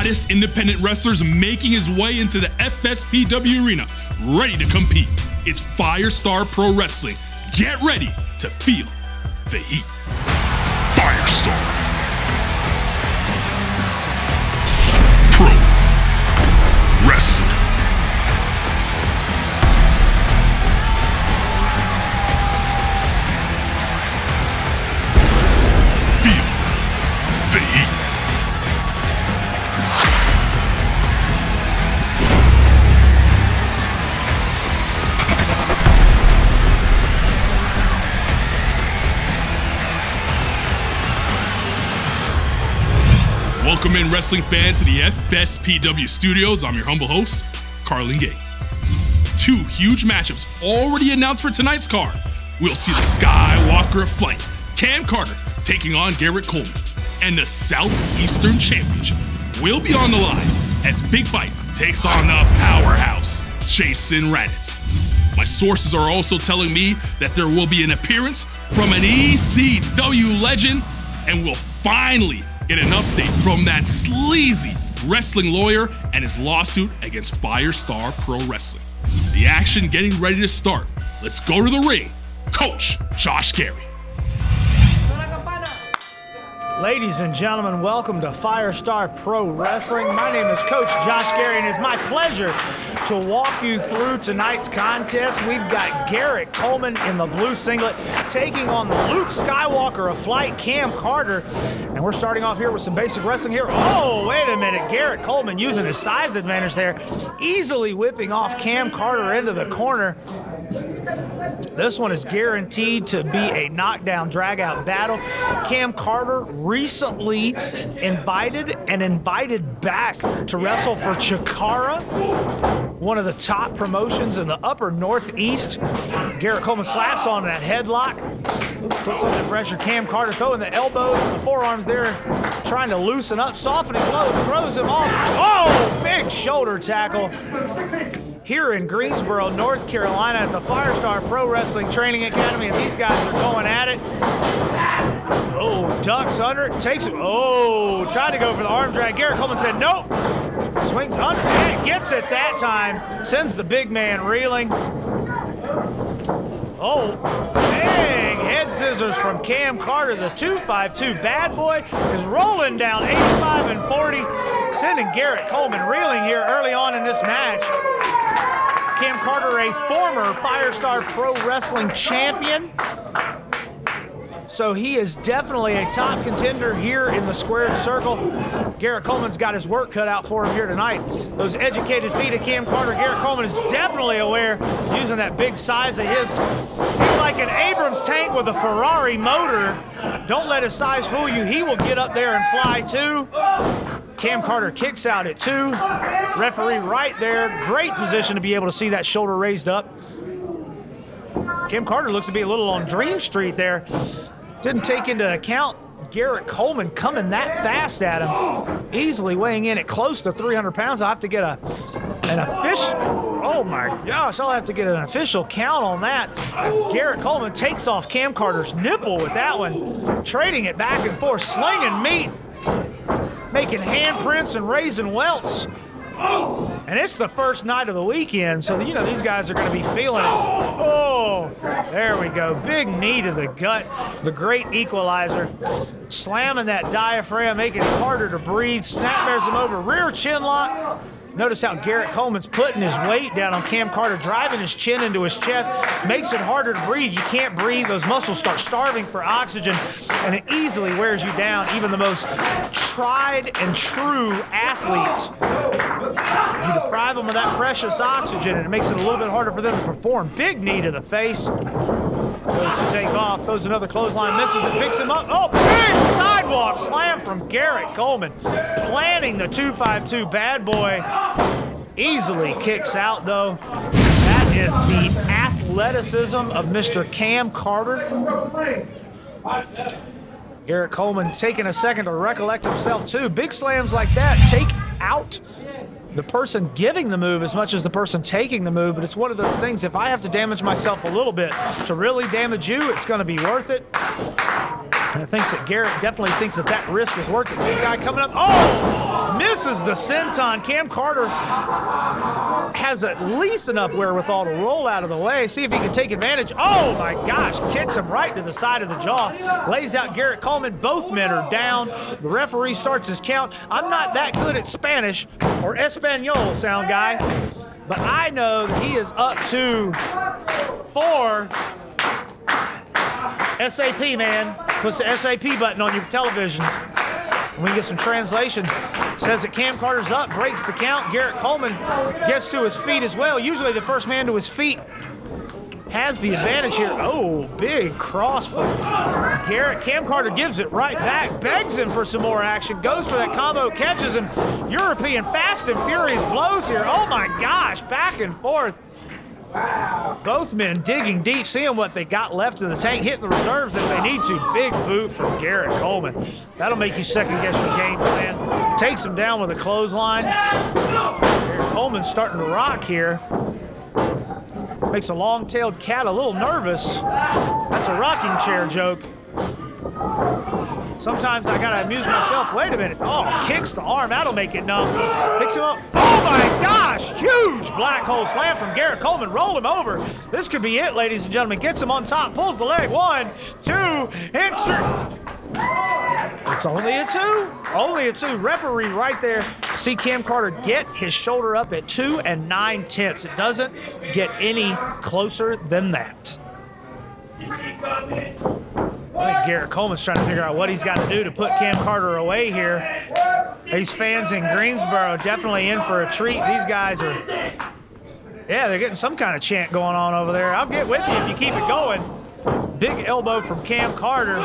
hottest independent wrestlers making his way into the FSPW arena, ready to compete. It's Firestar Pro Wrestling. Get ready to feel the heat. Firestar Pro Wrestling. Feel the heat. Welcome in, wrestling fans, to the FSPW studios. I'm your humble host, Carlan Gay. Two huge matchups already announced for tonight's card. We'll see the Skywalker of Flight, Cam Carter, taking on Garrett Coleman, and the Southeastern Championship will be on the line as Big Bite takes on the powerhouse, Jason Radatz. My sources are also telling me that there will be an appearance from an ECW legend, and we'll finally get an update from that sleazy wrestling lawyer and his lawsuit against Firestar Pro Wrestling. The action getting ready to start. Let's go to the ring. Coach Josh Garrett. Ladies and gentlemen, welcome to Firestar Pro Wrestling. My name is Coach Josh Gay, and it's my pleasure to walk you through tonight's contest. We've got Garrett Coleman in the blue singlet taking on the Luke Skywalker of Flight, Cam Carter. And we're starting off here with some basic wrestling here. Oh, wait a minute. Garrett Coleman using his size advantage there, easily whipping off Cam Carter into the corner. This one is guaranteed to be a knockdown, drag-out battle. Cam Carter recently invited back to wrestle for Chikara, one of the top promotions in the upper Northeast. Garrett Coleman slaps on that headlock, puts on the pressure. Cam Carter throwing the elbows and the forearms there, trying to loosen up, softening blow, throws him off. Oh, big shoulder tackle. Here in Greensboro, North Carolina at the Firestar Pro Wrestling Training Academy, and these guys are going at it. Oh, ducks under it, takes it. Oh, trying to go for the arm drag. Garrett Coleman said nope. Swings under and gets it that time. Sends the big man reeling. Oh, bang! Head scissors from Cam Carter. The 252 bad boy is rolling down 85 and 40, sending Garrett Coleman reeling here early on in this match. Cam Carter, a former Firestar Pro Wrestling champion. So he is definitely a top contender here in the squared circle. Garrett Coleman's got his work cut out for him here tonight. Those educated feet of Cam Carter, Garrett Coleman is definitely aware, using that big size of his. He's like an Abrams tank with a Ferrari motor. Don't let his size fool you. He will get up there and fly too. Cam Carter kicks out at 2. Referee right there. Great position to be able to see that shoulder raised up. Cam Carter looks to be a little on Dream Street there. Didn't take into account Garrett Coleman coming that fast at him. Easily weighing in at close to 300 pounds. I'll have to get an official, oh my gosh, I'll have to get an official count on that. As Garrett Coleman takes off Cam Carter's nipple with that one. Trading it back and forth, slinging meat. Making handprints and raising welts. And it's the first night of the weekend, so you know these guys are going to be feeling it. Oh, there we go. Big knee to the gut. The great equalizer. Slamming that diaphragm, making it harder to breathe. Snap bears him over. Rear chin lock. Notice how Garrett Coleman's putting his weight down on Cam Carter, driving his chin into his chest, makes it harder to breathe. You can't breathe. Those muscles start starving for oxygen, and it easily wears you down. Even the most tried and true athletes, you deprive them of that precious oxygen, and it makes it a little bit harder for them to perform. Big knee to the face. Goes to take off, throws another clothesline, misses it, picks him up. Oh, big sidewalk slam from Garrett Coleman. Planting the 252 bad boy. Easily kicks out, though. That is the athleticism of Mr. Cam Carter. Garrett Coleman taking a second to recollect himself, too. Big slams like that take out the person giving the move as much as the person taking the move, but it's one of those things, if I have to damage myself a little bit to really damage you, it's going to be worth it. And I think that Garrett definitely thinks that that risk is worth it. Big guy coming up. Oh! Misses the senton. Cam Carter has at least enough wherewithal to roll out of the way. See if he can take advantage. Oh my gosh, kicks him right to the side of the jaw. Lays out Garrett Coleman. Both men are down. The referee starts his count. I'm not that good at Spanish or Espanol, sound guy, but I know that he is up to 4. SAP, man. Puts the SAP button on your television. We get some translation. Says that Cam Carter's up, breaks the count. Garrett Coleman gets to his feet as well. Usually the first man to his feet has the advantage here. Oh, big cross from Garrett. Cam Carter gives it right back, begs him for some more action, goes for that combo, catches him. European fast and furious blows here. Oh my gosh, back and forth. Both men digging deep, seeing what they got left in the tank, hitting the reserves if they need to. Big boot from Garrett Coleman. That'll make you second guess your game plan. Takes him down with a clothesline. Garrett Coleman's starting to rock here. Makes a long-tailed cat a little nervous. That's a rocking chair joke. Sometimes I gotta amuse myself. Wait a minute. Oh, kicks the arm. That'll make it numb. Picks him up. Oh my gosh! Huge black hole slam from Garrett Coleman. Roll him over. This could be it, ladies and gentlemen. Gets him on top. Pulls the leg. 1, 2, and 3. It's only a 2. Only a 2. Referee right there. See Cam Carter get his shoulder up at 2 9/10. It doesn't get any closer than that. I think Garrett Coleman's trying to figure out what he's got to do to put Cam Carter away here. These fans in Greensboro definitely in for a treat. These guys are, yeah, they're getting some kind of chant going on over there. I'll get with you if you keep it going. Big elbow from Cam Carter.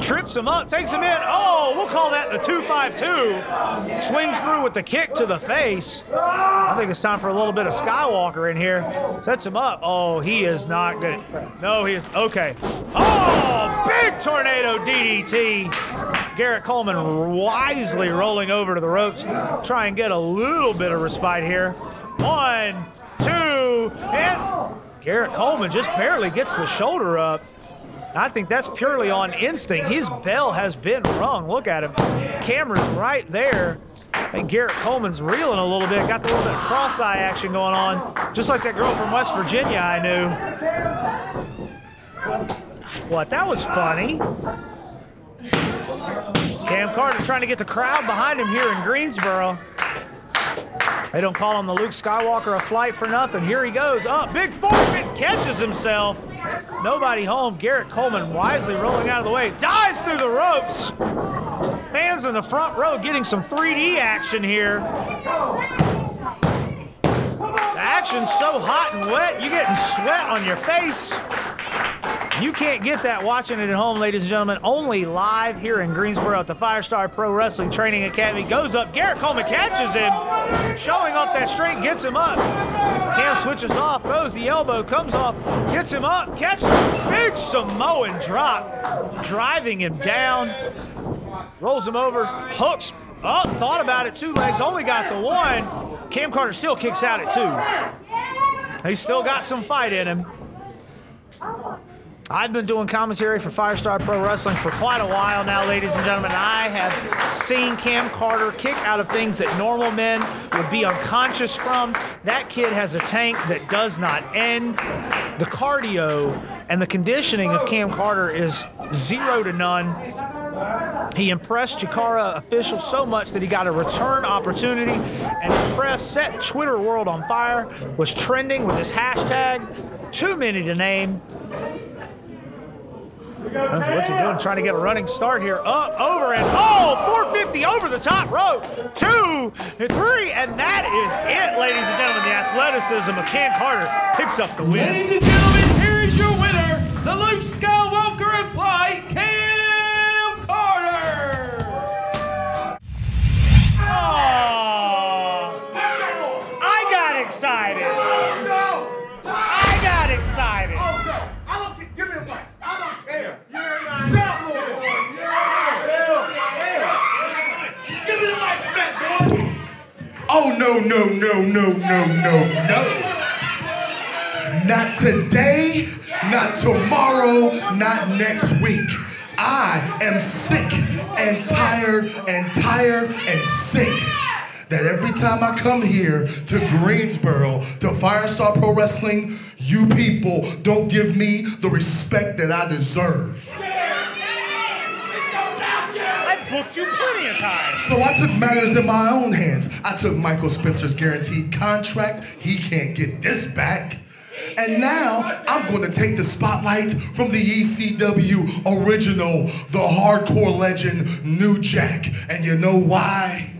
Trips him up, takes him in. Oh, we'll call that the 2-5-2. Swings through with the kick to the face. I think it's time for a little bit of Skywalker in here. Sets him up. Oh, he is not good. No, he is. Okay. Oh, big tornado DDT. Garrett Coleman wisely rolling over to the ropes. Try and get a little bit of respite here. 1, 2, and Garrett Coleman just barely gets the shoulder up. I think that's purely on instinct. His bell has been rung. Look at him. Camera's right there. I think Garrett Coleman's reeling a little bit. Got the little bit of cross-eye action going on. Just like that girl from West Virginia I knew. What? That was funny. Cam Carter trying to get the crowd behind him here in Greensboro. They don't call him the Luke Skywalker of flight for nothing. Here he goes. Up, big forfeit, catches himself. Nobody home. Garrett Coleman wisely rolling out of the way. Dives through the ropes. Fans in the front row getting some 3D action here. The action's so hot and wet, you're getting sweat on your face. You can't get that watching it at home, ladies and gentlemen. Only live here in Greensboro at the Firestar Pro Wrestling Training Academy. Goes up. Garrett Coleman catches him. Showing off that straight, gets him up. Cam switches off, throws the elbow, comes off, gets him up, catches him. Big Samoan drop. Driving him down. Rolls him over. Hooks. Oh, thought about it. 2 legs. Only got the 1. Cam Carter still kicks out at 2. He's still got some fight in him. I've been doing commentary for Firestar Pro Wrestling for quite a while now, ladies and gentlemen. I have seen Cam Carter kick out of things that normal men would be unconscious from. That kid has a tank that does not end. The cardio and the conditioning of Cam Carter is 0 to none. He impressed Chikara officials so much that he got a return opportunity and impressed, set Twitter world on fire, was trending with his hashtag, too many to name. What's he doing? Trying to get a running start here. Up, over, and oh, 450 over the top rope. 2, 3, and that is it, ladies and gentlemen. The athleticism of Cam Carter picks up the win. Ladies and gentlemen, here is your winner, the Luke Skywalker of flight, Cam Carter. Oh, I got excited. I got excited. Oh, no. I don't care. Give me a mic. I don't care. Give me the mic, fat boy. Oh, no, no, no, no, no, no, no. Not today, not tomorrow, not next week. I am sick and tired and sick that every time I come here to Greensboro, to Firestar Pro Wrestling, you people don't give me the respect that I deserve. I booked you plenty of times. So I took matters in my own hands. I took Michael Spencer's guaranteed contract. He can't get this back. And now I'm going to take the spotlight from the ECW original, the hardcore legend, New Jack. And you know why?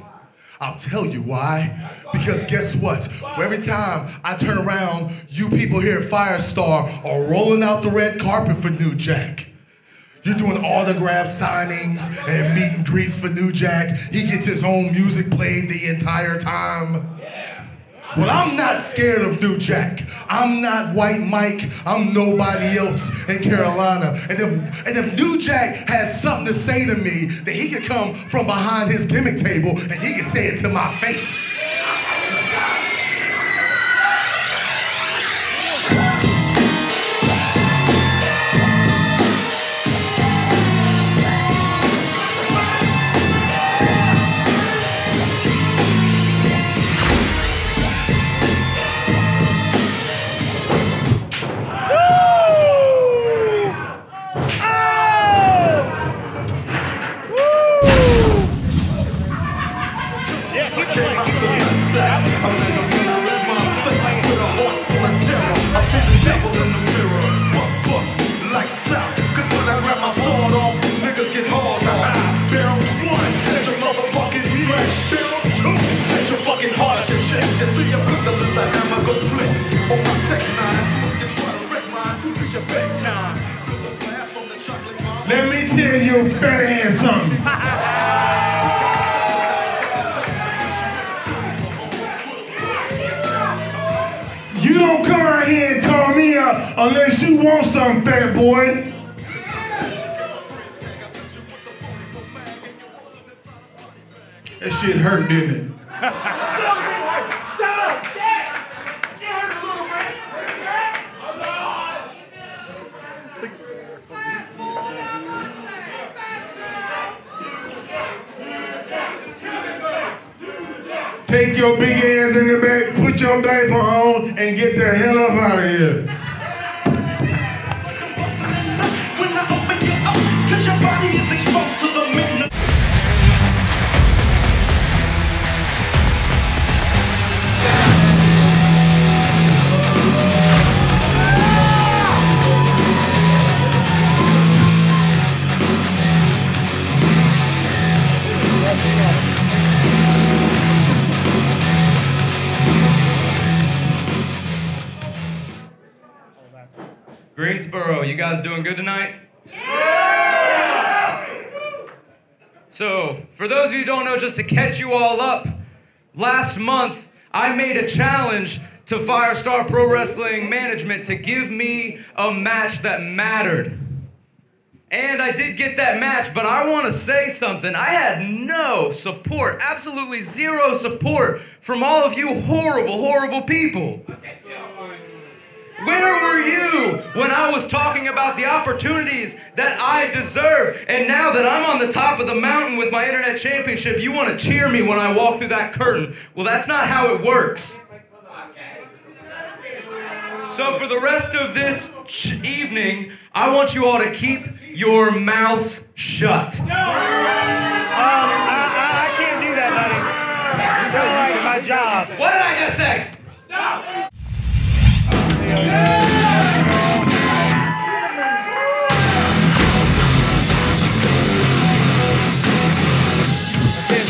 I'll tell you why. Because guess what? Every time I turn around, you people here at Firestar are rolling out the red carpet for New Jack. You're doing autograph signings and meet and greets for New Jack. He gets his own music played the entire time. Well, I'm not scared of New Jack. I'm not White Mike. I'm nobody else in Carolina. And if New Jack has something to say to me, then he can come from behind his gimmick table and he can say it to my face. Let me tell you, fat ass something. You don't come out here and call me out unless you want something, fat boy. That shit hurt, didn't it? Take your big ass in the back, put your diaper on, and get the hell up out of here. When I open you up, 'cause your body is exposed to the midnight. Greensboro, you guys doing good tonight? Yeah! So, for those of you who don't know, just to catch you all up, last month I made a challenge to Firestar Pro Wrestling management to give me a match that mattered. And I did get that match, but I want to say something. I had no support, absolutely zero support from all of you horrible, horrible people. Where were you when I was talking about the opportunities that I deserve? And now that I'm on the top of the mountain with my internet championship, you want to cheer me when I walk through that curtain. Well, that's not how it works. So for the rest of this evening, I want you all to keep your mouths shut. No! I can't do that, buddy. It's kind of like my job. What did I just say? No!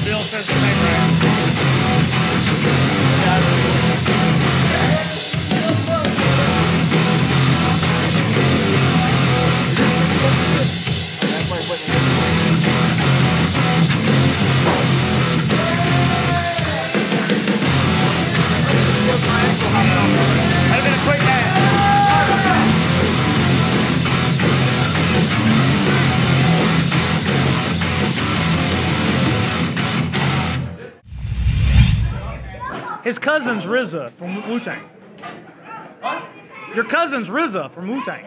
Bill says the same thing. That'd have been a quick match. His cousin's Rizer from Wu-Tang. Your cousin's Rizer from Wu-Tang.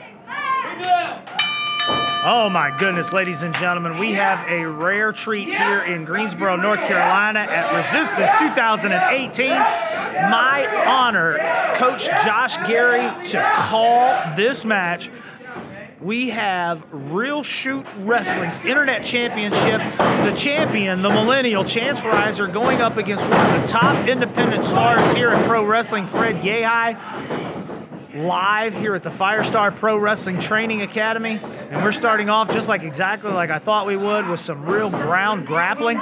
Oh my goodness, ladies and gentlemen, we have a rare treat here in Greensboro, North Carolina at Resistance 2018. My honor, Coach Josh Gary, to call this match. We have Real Shoot Wrestling's Internet Championship. The champion, the millennial, Chance Rizer, going up against one of the top independent stars here in pro wrestling, Fred Yehi. Live here at the Firestar Pro Wrestling Training Academy, and we're starting off just exactly like I thought we would, with some real ground grappling.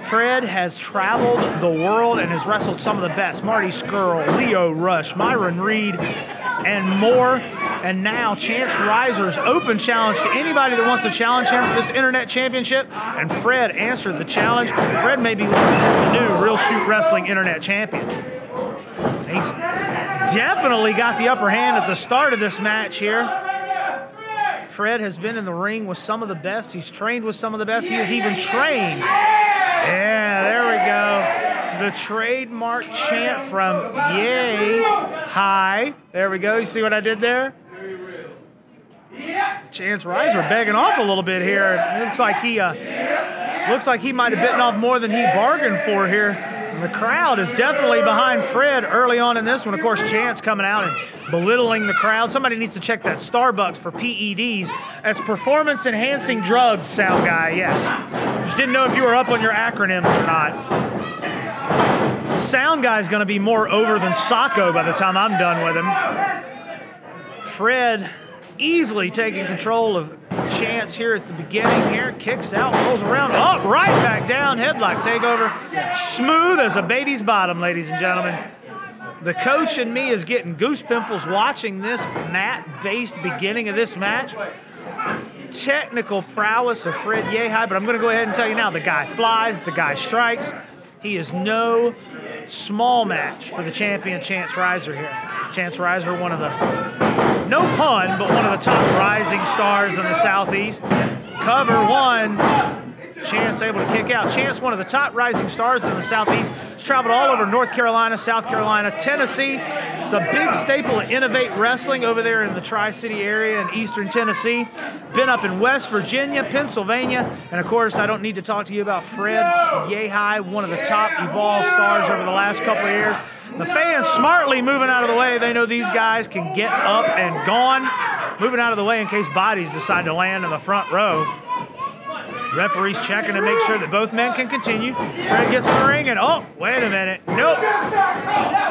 Fred has traveled the world and has wrestled some of the best: Marty Scurll, Leo Rush, Myron Reed, and more. And now Chance Rizer's open challenge to anybody that wants to challenge him for this Internet Championship, and Fred answered the challenge. Fred may be the new Real Shoot Wrestling Internet Champion. He's definitely got the upper hand at the start of this match here. Fred has been in the ring with some of the best. He's trained with some of the best. He has even trained. Yeah, there we go. The trademark chant from Yehi. There we go. You see what I did there? Chance Rizer begging off a little bit here. It looks like he might have bitten off more than he bargained for here. The crowd is definitely behind Fred early on in this one. Of course, Chance coming out and belittling the crowd. Somebody needs to check that Starbucks for PEDs. That's performance-enhancing drugs, sound guy, yes. Just didn't know if you were up on your acronyms or not. Sound guy's going to be more over than Sacco by the time I'm done with him. Fred easily taking control of Chance here at the beginning here. Kicks out, rolls around, up, right back down, headlock takeover. Smooth as a baby's bottom, ladies and gentlemen. The coach and me is getting goose pimples watching this mat-based beginning of this match. Technical prowess of Fred Yehi, but I'm going to go ahead and tell you now, the guy flies, the guy strikes. He is no small match for the champion, Chance Rizer here. Chance Rizer, one of the, no pun, but one of the top rising stars in the Southeast. Cover one. Chance able to kick out. Chance, one of the top rising stars in the Southeast. He's traveled all over North Carolina, South Carolina, Tennessee. It's a big staple of Innovate Wrestling over there in the Tri-City area in Eastern Tennessee. Been up in West Virginia, Pennsylvania, and of course, I don't need to talk to you about Fred Yehi, one of the top Evolve stars over the last couple of years. The fans smartly moving out of the way. They know these guys can get up and gone. Moving out of the way in case bodies decide to land in the front row. Referee's checking to make sure that both men can continue. Fred gets in the ring and, oh, wait a minute. Nope.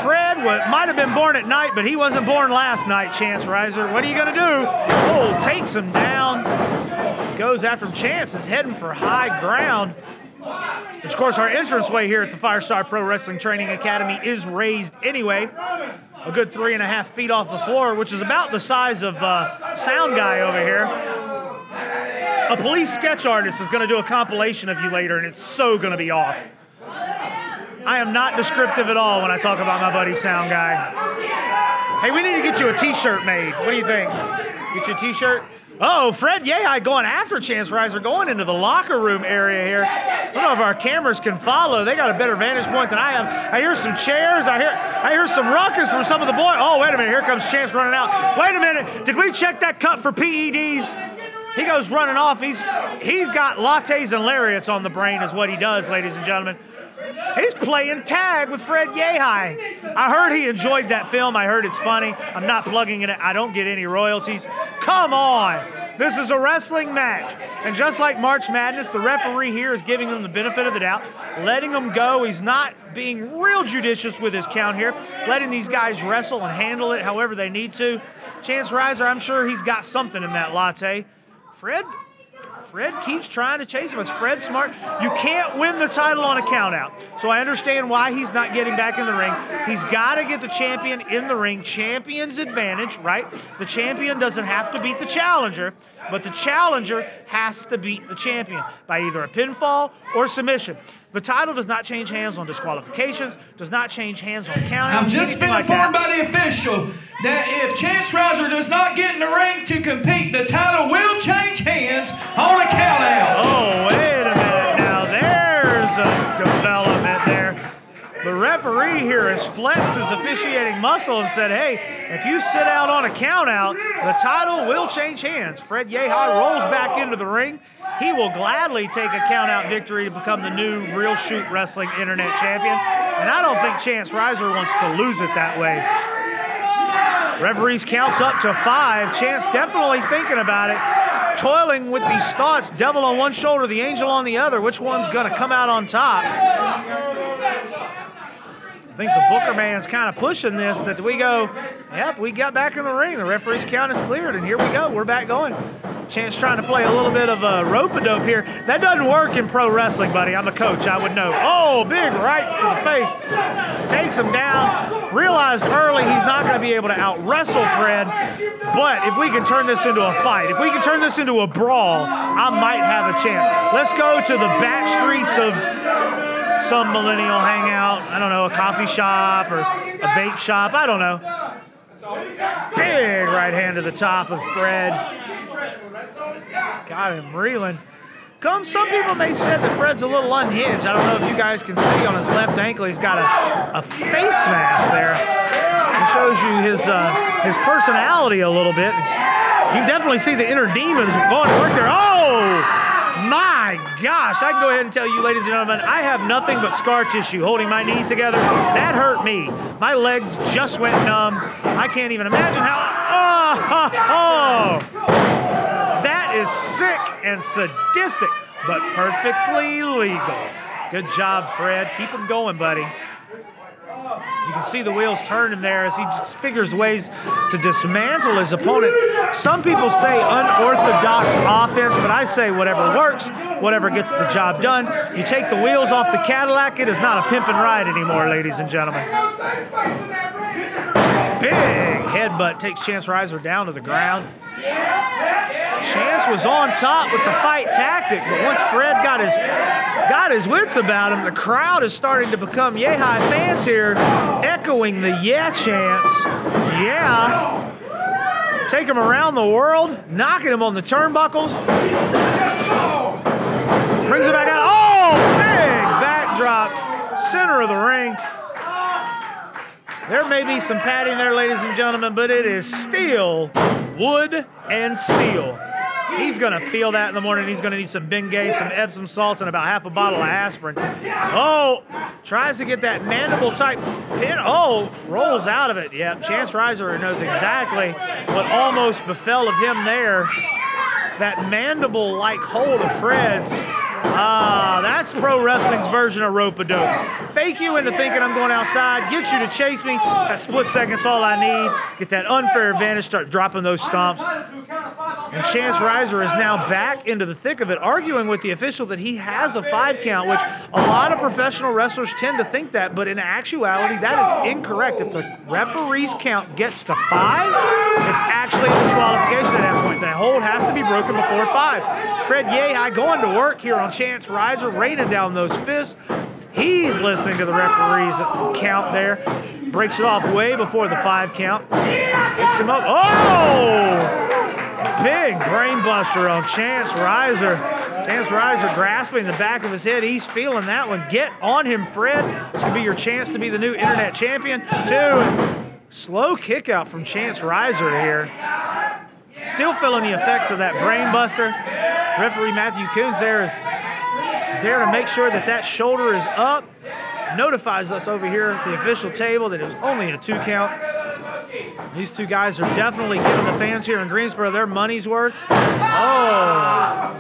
Fred might have been born at night, but he wasn't born last night, Chance Rizer. What are you going to do? Oh, takes him down. Goes after him. Chance is heading for high ground. Which, of course, our entranceway here at the Firestar Pro Wrestling Training Academy is raised anyway. A good 3.5 feet off the floor, which is about the size of Sound Guy over here. A police sketch artist is going to do a compilation of you later, and it's so going to be off. I am not descriptive at all when I talk about my buddy Sound Guy. Hey, we need to get you a T-shirt made. What do you think? Get you a T-shirt? Oh, Fred Yehi going after Chance Rizer, going into the locker room area here. I don't know if our cameras can follow. They got a better vantage point than I have. I hear some chairs. I hear some ruckus from some of the boys. Oh, wait a minute. Here comes Chance running out. Wait a minute. Did we check that cut for PEDs? He goes running off. He's got lattes and lariats on the brain is what he does, ladies and gentlemen. He's playing tag with Fred Yehi. I heard he enjoyed that film. I heard it's funny. I'm not plugging it. I don't get any royalties. Come on. This is a wrestling match. And just like March Madness, the referee here is giving them the benefit of the doubt, letting them go. He's not being real judicious with his count here, letting these guys wrestle and handle it however they need to. Chance Rizer, I'm sure he's got something in that latte. Fred keeps trying to chase him. Is Fred smart? You can't win the title on a count out. So I understand why he's not getting back in the ring. He's got to get the champion in the ring. Champion's advantage, right? The champion doesn't have to beat the challenger, but the challenger has to beat the champion by either a pinfall or submission. The title does not change hands on disqualifications, does not change hands on counting. I've just been informed by the official that if Chance Rizer does not get in the ring to compete, the title will change hands on a count out. Oh, wait a minute now. There's a development there. The referee here is flexed his officiating muscle and said, hey, if you sit out on a count out, the title will change hands. Fred Yehi rolls back into the ring. He will gladly take a count out victory to become the new Real Shoot Wrestling Internet Champion. And I don't think Chance Rizer wants to lose it that way. Referees counts up to 5. Chance definitely thinking about it. Toiling with these thoughts, devil on one shoulder, the angel on the other. Which one's gonna come out on top? I think the Booker man's kind of pushing this, that we go, yep, we got back in the ring. The referee's count is cleared, and here we go. We're back going. Chance trying to play a little bit of a rope-a-dope here. That doesn't work in pro wrestling, buddy. I'm a coach, I would know. Oh, big rights to the face. Takes him down. Realized early he's not going to be able to out-wrestle Fred, but if we can turn this into a fight, if we can turn this into a brawl, I might have a chance. Let's go to the back streets of some millennial hangout. I don't know, a coffee shop or a vape shop. I don't know. Big right hand to the top of Fred. Got him reeling. Some people may say that Fred's a little unhinged. I don't know if you guys can see on his left ankle, he's got a face mask there. It shows you his personality a little bit. You can definitely see the inner demons going to work there. Oh, my gosh. I can go ahead and tell you, ladies and gentlemen, I have nothing but scar tissue holding my knees together. That hurt me. My legs just went numb. I can't even imagine how. That is sick and sadistic, but perfectly legal. Good job, Fred. Keep him going, buddy. You can see the wheels turning there as he just figures ways to dismantle his opponent. Some people say unorthodox offense, but I say whatever works, whatever gets the job done. You take the wheels off the Cadillac, it is not a pimp and ride anymore, ladies and gentlemen. Big headbutt takes Chance Rizer down to the ground. Chance was on top with the fight tactic, but once Fred got his wits about him, the crowd is starting to become Yehi fans here, echoing the yeah chants. Yeah. Take him around the world, knocking him on the turnbuckles. Brings it back out. Oh, big backdrop, center of the ring. There may be some padding there, ladies and gentlemen, but it is steel, wood, and steel. He's going to feel that in the morning. He's going to need some Bengay, some Epsom salts, and about half a bottle of aspirin. Oh, tries to get that mandible-type pin. Oh, rolls out of it. Yep, Chance Rizer knows exactly what almost befell of him there. That mandible-like hold of Fred's. That's pro wrestling's version of rope-a-dope. Fake you into thinking I'm going outside, get you to chase me. That split second's all I need. Get that unfair advantage, start dropping those stomps. And Chance Rizer is now back into the thick of it, arguing with the official that he has a 5 count, which a lot of professional wrestlers tend to think that, but in actuality, that is incorrect. If the referee's count gets to 5, it's actually a disqualification at that point. The hold has to be broken before 5. Fred Yehi going to work here on Chance Rizer, raining down those fists. He's listening to the referee's count there. Breaks it off way before the 5 count. Picks him up. Oh! Big brain buster on Chance Rizer. Chance Rizer grasping the back of his head. He's feeling that one. Get on him, Fred. This could be your chance to be the new internet champion. 2. Slow kick out from Chance Rizer here. Still feeling the effects of that brain buster. Referee Matthew Coons there is there to make sure that that shoulder is up. Notifies us over here at the official table that it was only a 2 count. These two guys are definitely giving the fans here in Greensboro their money's worth. Oh,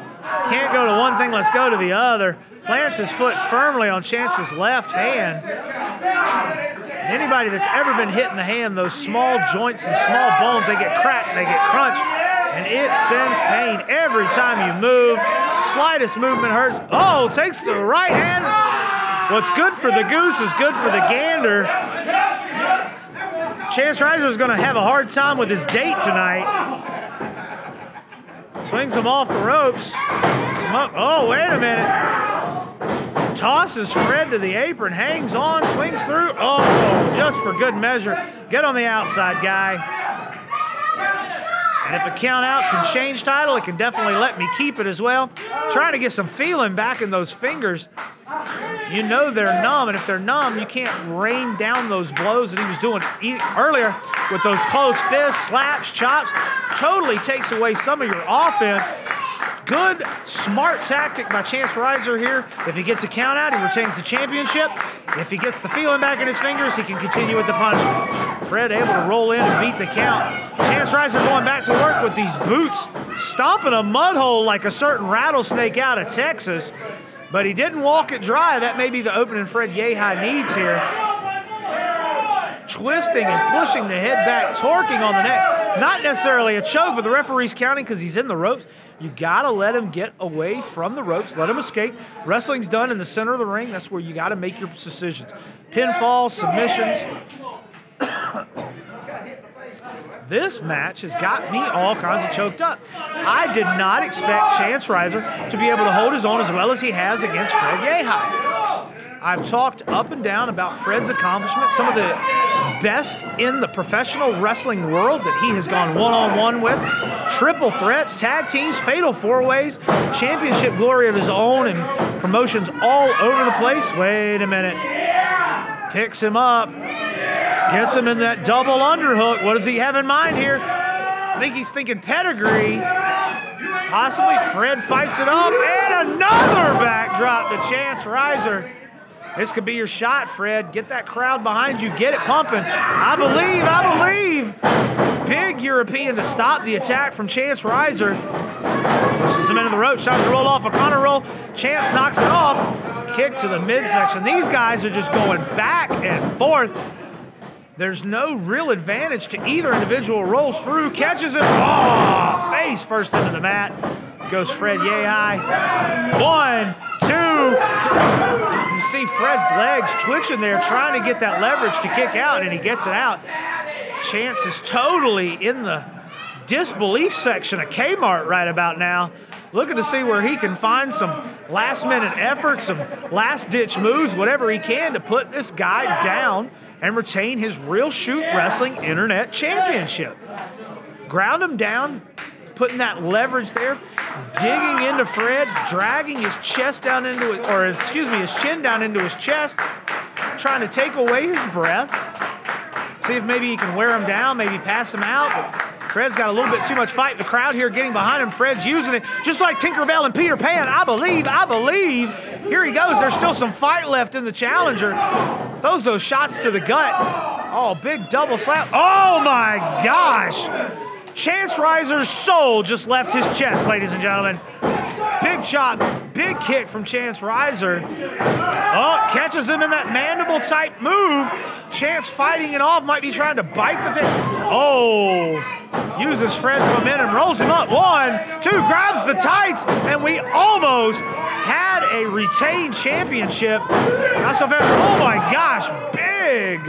can't go to one thing, let's go to the other. Plants his foot firmly on Chance's left hand. Anybody that's ever been hit in the hand, those small joints and small bones, they get cracked, they get crunched, and it sends pain every time you move. Slightest movement hurts. Oh, takes the right hand. What's good for the goose is good for the gander. Chance Rizer is going to have a hard time with his date tonight. Swings him off the ropes. Picks him up. Oh, wait a minute. Tosses Fred to the apron, hangs on, swings through. Oh, just for good measure. Get on the outside, guy. And if a count out can change title, it can definitely let me keep it as well. Trying to get some feeling back in those fingers. you know they're numb, and if they're numb, you can't rain down those blows that he was doing earlier with those closed fists, slaps, chops. Totally takes away some of your offense. Good, smart tactic by Chance Rizer here. If he gets a count out, he retains the championship. If he gets the feeling back in his fingers, he can continue with the punishment. Fred able to roll in and beat the count. Chance Rizer going back to work with these boots, stomping a mud hole like a certain rattlesnake out of Texas. But he didn't walk it dry. That may be the opening Fred Yehi needs here. Twisting and pushing the head back, torquing on the neck. Not necessarily a choke, but the referee's counting because he's in the ropes. You gotta let him get away from the ropes, let him escape. Wrestling's done in the center of the ring. That's where you gotta make your decisions. Pinfalls, submissions. This match has got me all kinds of choked up. I did not expect Chance Rizer to be able to hold his own as well as he has against Fred Yehi. I've talked up and down about Fred's accomplishments, some of the best in the professional wrestling world that he has gone one-on-one with. Triple threats, tag teams, fatal four-ways, championship glory of his own, and promotions all over the place. Wait a minute. Picks him up. Gets him in that double underhook. What does he have in mind here? I think he's thinking pedigree. Possibly Fred fights it off. And another backdrop to Chance Rizer. This could be your shot, Fred. Get that crowd behind you. Get it pumping. I believe. Big European to stop the attack from Chance Rizer. Pushes him into the ropes. Tries to roll off a counter roll. Chance knocks it off. Kick to the midsection. These guys are just going back and forth. There's no real advantage to either individual. Rolls through, catches him. Oh, face first into the mat. Goes Fred Yehi. 1, 2, 3. You see Fred's legs twitching there, trying to get that leverage to kick out, and he gets it out. Chance is totally in the disbelief section of Kmart right about now, looking to see where he can find some last-minute effort, some last-ditch moves, whatever he can to put this guy down and retain his Real Shoot Wrestling Internet Championship. Ground him down, putting that leverage there, digging into Fred, dragging his chest down into it, or excuse me, his chin down into his chest, trying to take away his breath. See if maybe he can wear him down, maybe pass him out. But Fred's got a little bit too much fight. The crowd here getting behind him. Fred's using it just like Tinkerbell and Peter Pan. I believe. Here he goes. There's still some fight left in the challenger. Throws those shots to the gut. Oh, big double slap. Oh, my gosh. Chance Rizer's soul just left his chest, ladies and gentlemen. Big chop, big kick from Chance Rizer. Oh, catches him in that mandible-type move. Chance fighting it off, might be trying to bite the thing. Oh, uses Fred's momentum, rolls him up. 1, 2, grabs the tights, and we almost had a retained championship. Not so fast. Oh my gosh, big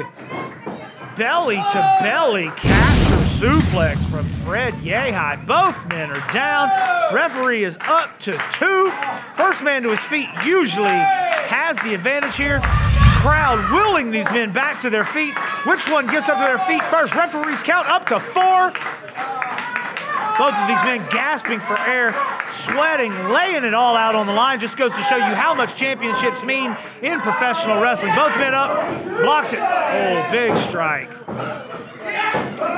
belly-to-belly capture suplex from Fred Yehi. Both men are down. Referee is up to 2. First man to his feet usually has the advantage here. Crowd willing these men back to their feet. Which one gets up to their feet first? Referees count up to 4. Both of these men gasping for air, sweating, laying it all out on the line. Just goes to show you how much championships mean in professional wrestling. Both men up, blocks it. Oh, big strike.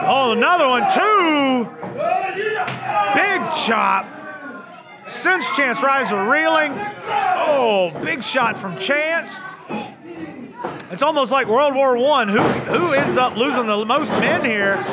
Oh, another one, 2. Big chop. Sends Chance Rizer reeling. Oh, big shot from Chance. It's almost like World War I. Who ends up losing the most men here?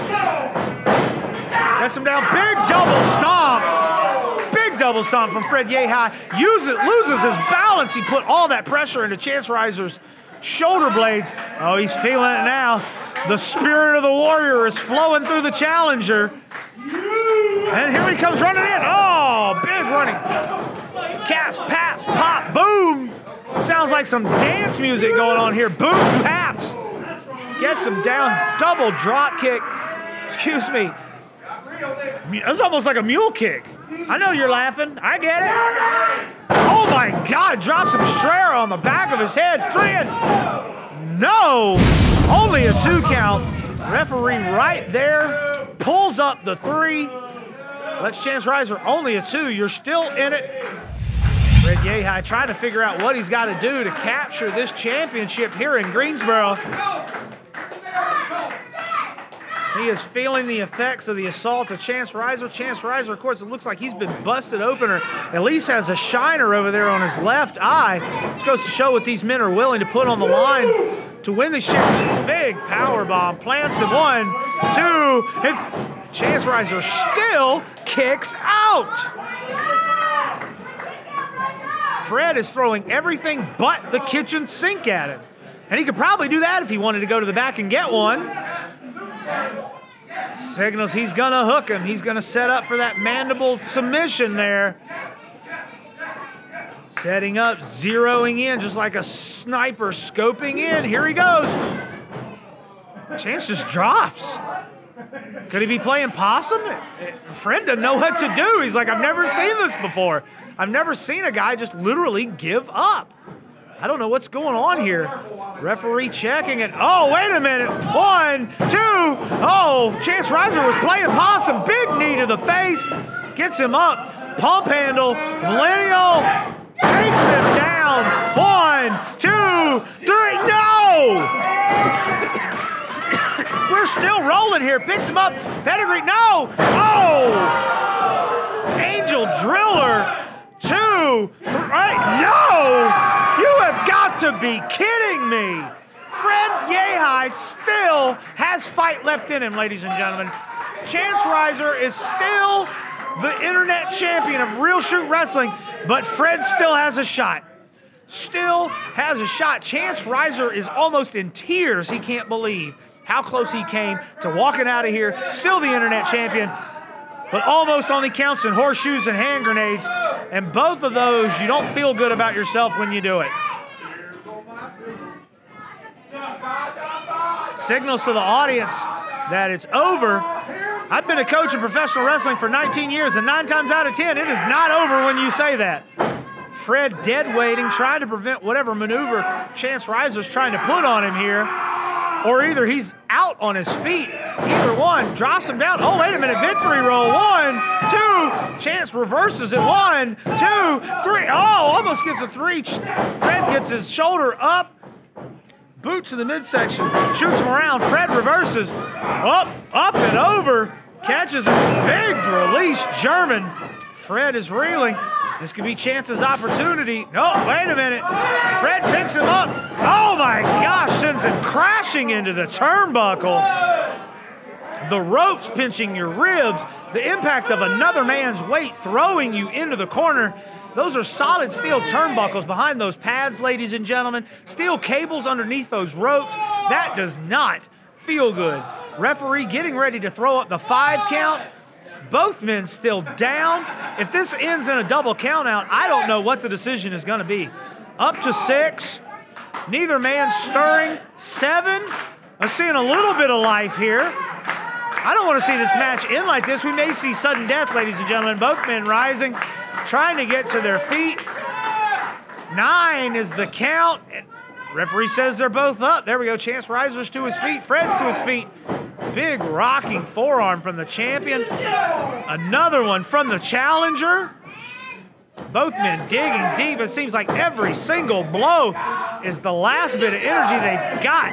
Gets him down. Big double stomp. Big double stomp from Fred Yehi. Loses his balance. He put all that pressure into Chance Rizer's shoulder blades. Oh, he's feeling it now. The spirit of the warrior is flowing through the challenger. And here he comes running in. Oh, big running. Cast, pass, pop, boom. Sounds like some dance music going on here. Boom, paps. Gets him down. Double drop kick. Excuse me. It's almost like a mule kick. I know you're laughing. I get it. Oh my God, drops him straight on the back of his head. 3 and no, only a 2 count. Referee right there, pulls up the 3. Let's Chance Rizer only a 2. You're still in it. Fred Yehi trying to figure out what he's got to do to capture this championship here in Greensboro. He is feeling the effects of the assault of Chance Rizer. Chance Rizer, of course, it looks like he's been busted open, or at least has a shiner over there on his left eye. This goes to show what these men are willing to put on the line to win the championship. Big power bomb, plants him 1, 2. Chance Rizer still kicks out. Fred is throwing everything but the kitchen sink at him. And he could probably do that if he wanted to go to the back and get one. Signals he's gonna hook him. He's gonna set up for that mandible submission there. Setting up, zeroing in, just like a sniper scoping in. Here he goes. Chance just drops. Could he be playing possum? Fred doesn't know what to do. He's like, I've never seen this before. I've never seen a guy just literally give up. I don't know what's going on here. Referee checking it. Oh, wait a minute. 1, 2. Oh, Chance Rizer was playing possum. Big knee to the face. Gets him up. Pump handle. Millennial. Takes him down. 1, 2, 3. No! We're still rolling here. Picks him up. Pedigree. No! Oh! Angel Driller. 2, 3. No! You have got to be kidding me. Fred Yehi still has fight left in him, ladies and gentlemen. Chance Rizer is still the internet champion of Real Shoot Wrestling, but Fred still has a shot. Still has a shot. Chance Rizer is almost in tears. He can't believe how close he came to walking out of here. Still the internet champion, but almost only counts in horseshoes and hand grenades. And both of those, you don't feel good about yourself when you do it. Signals to the audience that it's over. I've been a coach in professional wrestling for 19 years, and 9 times out of 10, it is not over when you say that. Fred dead waiting, trying to prevent whatever maneuver Chance Rizer's trying to put on him here. Or either he's out on his feet. Either one drops him down. Oh, wait a minute. Victory roll. 1, 2. Chance reverses it. 1, 2, 3. Oh, almost gets a 3. Fred gets his shoulder up. Boot to the midsection. Shoots him around. Fred reverses. Up and over. Catches a big release German. Fred is reeling. This could be Chance's opportunity. No, wait a minute. Fred picks him up. Oh my gosh, sends him crashing into the turnbuckle. The ropes pinching your ribs. The impact of another man's weight throwing you into the corner. Those are solid steel turnbuckles behind those pads, ladies and gentlemen. Steel cables underneath those ropes. That does not feel good. Referee getting ready to throw up the 5 count. Both men still down. If this ends in a double count out, I don't know what the decision is going to be. Up to 6. Neither man stirring. 7. I'm seeing a little bit of life here. I don't want to see this match end like this. We may see sudden death, ladies and gentlemen. Both men rising, trying to get to their feet. 9 is the count. Referee says they're both up. There we go. Chance Rizer's to his feet. Fred's to his feet. Big rocking forearm from the champion. Another one from the challenger. Both men digging deep. It seems like every single blow is the last bit of energy they've got.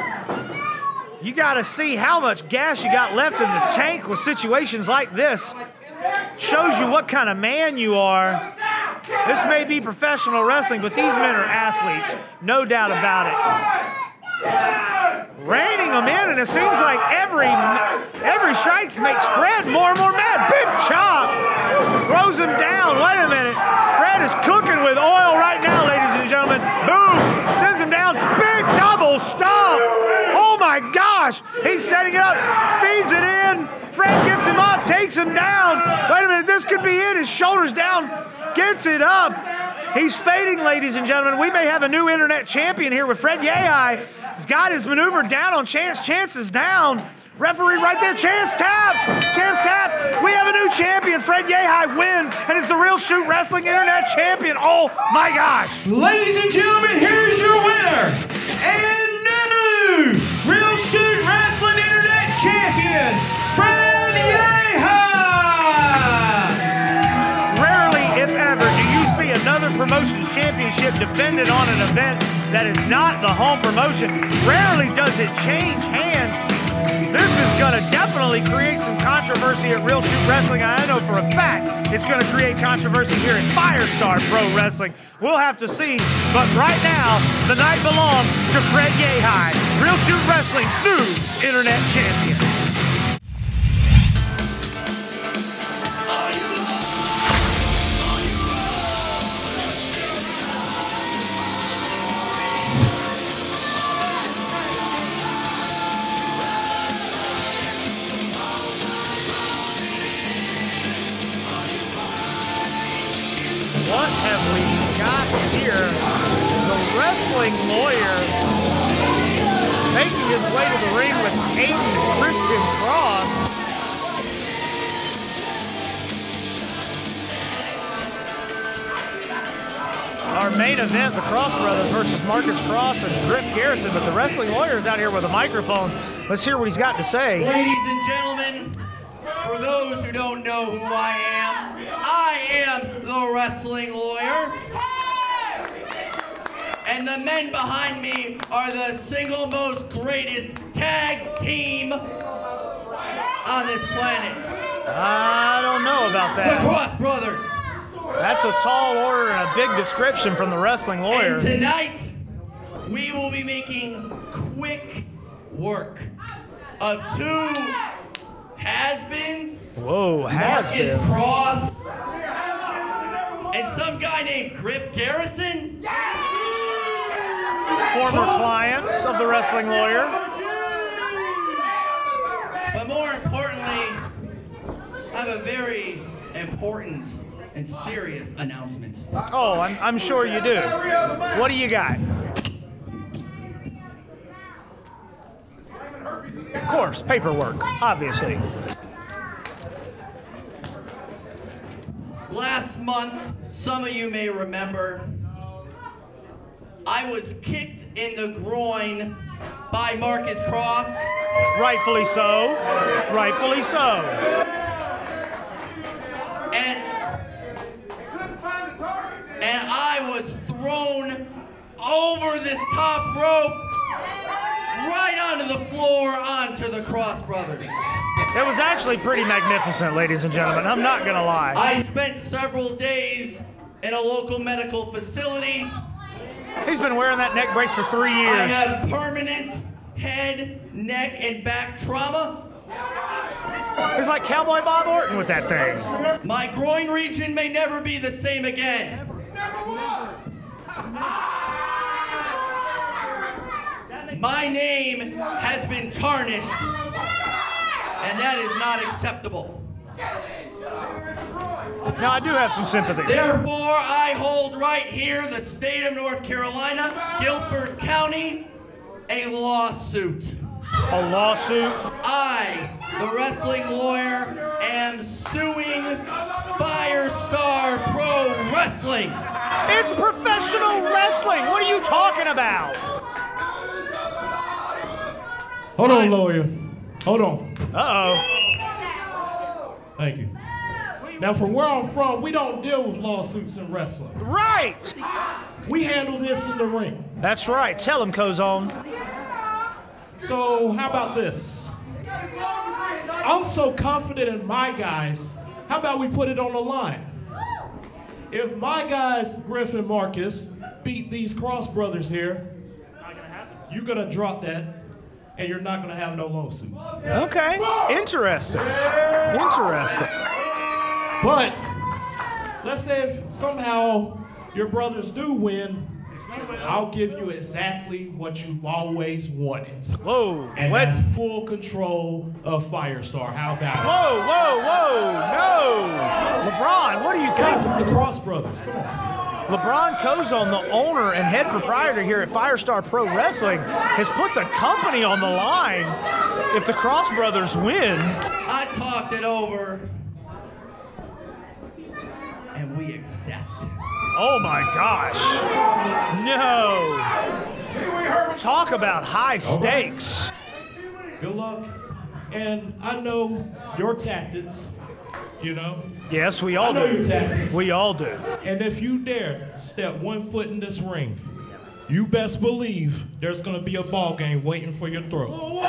You got to see how much gas you got left in the tank with situations like this. Shows you what kind of man you are. This may be professional wrestling, but these men are athletes. No doubt about it. Reining them in, and it seems like every strike makes Fred more and more mad. Big chop. Throws him down. Wait a minute. Fred is cooking with oil right now, ladies and gentlemen. Boom. Sends him down. Big double stomp. Oh my gosh. He's setting it up. Feeds it in. Fred gets him up. Takes him down. Wait a minute. This could be it. His shoulders down. Gets it up. He's fading, ladies and gentlemen. We may have a new internet champion here with Fred Yehi. He's got his maneuver down on Chance. Chance is down. Referee right there. Chance taps. Chance taps. We have a new champion. Fred Yehi wins and is the Real Shoot Wrestling internet champion. Oh my gosh. Ladies and gentlemen, here's your winner and new Real Shoot Wrestling internet champion, Fred Yehi. Rarely, if ever, do you see another promotions championship defended on an event that is not the home promotion. Rarely does it change hands. This is gonna definitely create some controversy at Real Shoot Wrestling. I know for a fact it's gonna create controversy here at Firestar Pro Wrestling. We'll have to see, but right now, the night belongs to Fred Yehi, Real Shoot Wrestling's new internet champion. What have we got here? The wrestling lawyer making his way to the ring with Aiden Kristen Cross. Our main event, the Cross Brothers versus Marcus Cross and Griff Garrison, but the wrestling lawyer is out here with a microphone. Let's hear what he's got to say. Ladies and gentlemen, for those who don't know who I am the wrestling lawyer. And the men behind me are the single most greatest tag team on this planet. I don't know about that. The Cross Brothers. That's a tall order and a big description from the wrestling lawyer. And tonight, we will be making quick work of two has-beens. Whoa, has-been. Marcus Cross and some guy named Griff Garrison. Former clients of the wrestling lawyer. But more importantly, I have a very important and serious announcement. Oh, I'm sure you do. What do you got? Of course, paperwork, obviously. Last month, some of you may remember, I was kicked in the groin by Marcus Cross. Rightfully so. Rightfully so. And I was thrown over this top rope, right onto the floor, onto the Cross Brothers. It was actually pretty magnificent, ladies and gentlemen. I'm not gonna lie. I spent several days in a local medical facility. He's been wearing that neck brace for 3 years. I have permanent head, neck, and back trauma. He's like Cowboy Bob Orton with that thing. My groin region may never be the same again. My name has been tarnished, and that is not acceptable. Now, I do have some sympathy. Therefore, I hold right here, the state of North Carolina, Guilford County, a lawsuit. A lawsuit? I, the wrestling lawyer, am suing Firestar Pro Wrestling. It's professional wrestling. What are you talking about? Hold on, lawyer. Hold on. Uh-oh. Thank you. Now, from where I'm from, we don't deal with lawsuits in wrestling. Right. We handle this in the ring. That's right. Tell him, Cozone. So, how about this? I'm so confident in my guys, how about we put it on the line? If my guys, Griff and Marcus, beat these Cross Brothers here, you're gonna drop that, and you're not gonna have no lawsuit. Okay. Interesting. Interesting. But, let's say if somehow your brothers do win, I'll give you exactly what you've always wanted. Whoa. And that's full control of Firestar. How about it? Whoa, whoa, whoa. No. LeBron, what do you think? Guys, it's the Cross Brothers. Come on. LeBron Cozone, the owner and head proprietor here at Firestar Pro Wrestling, has put the company on the line if the Cross Brothers win. I talked it over, and we accept. Oh my gosh. No. Talk about high stakes. Good luck. And I know your tactics. You know? Yes, we all I know do. your tactics. We all do. And if you dare step 1 foot in this ring, you best believe there's gonna be a ball game waiting for your throat. Oh,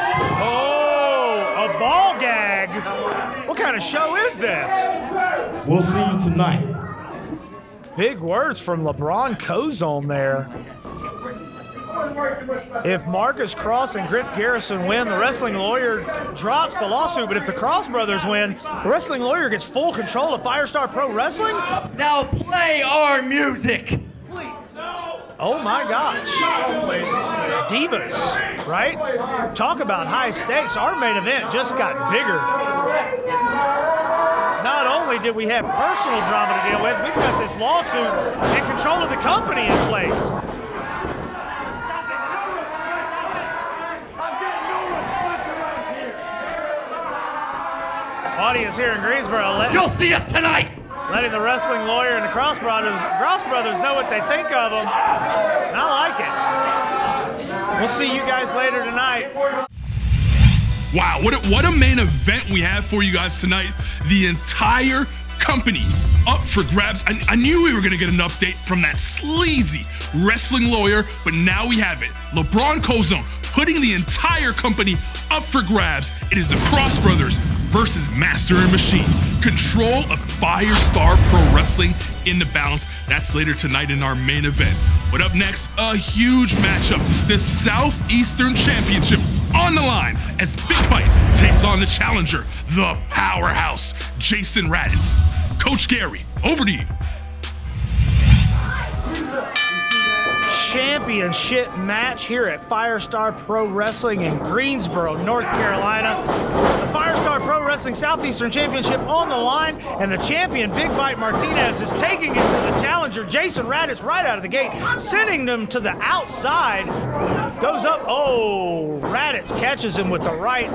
a ball gag? What kind of show is this? We'll see you tonight. Big words from LeBron Cozone there. If Marcus Cross and Griff Garrison win, the Wrestling Lawyer drops the lawsuit. But if the Cross brothers win, the Wrestling Lawyer gets full control of Firestar Pro Wrestling? Now play our music. Oh my gosh. Divas, right? Talk about high stakes. Our main event just got bigger. Not only did we have personal drama to deal with, we've got this lawsuit and control of the company in place. Audience here in Greensboro, You'll see us tonight. letting the Wrestling Lawyer and the Cross brothers know what they think of them. And I like it. We'll see you guys later tonight. Wow, what a main event we have for you guys tonight. The entire company up for grabs. I knew we were gonna get an update from that sleazy Wrestling Lawyer, but now we have it. LeBron Cozone putting the entire company up for grabs. It is the Cross Brothers versus Master and Machine. Control of Firestar Pro Wrestling in the balance. That's later tonight in our main event. But up next, a huge matchup. The Southeastern Championship on the line as Big Bite takes on the challenger, the powerhouse, Jason Radatz. Coach Gary, over to you. Championship match here at Firestar Pro Wrestling in Greensboro, North Carolina. The Firestar Pro Wrestling Southeastern Championship on the line, and the champion, Big Bite Martinez, is taking it to the challenger, Jason Radatz, right out of the gate, sending them to the outside. Goes up, oh, Radatz catches him with the right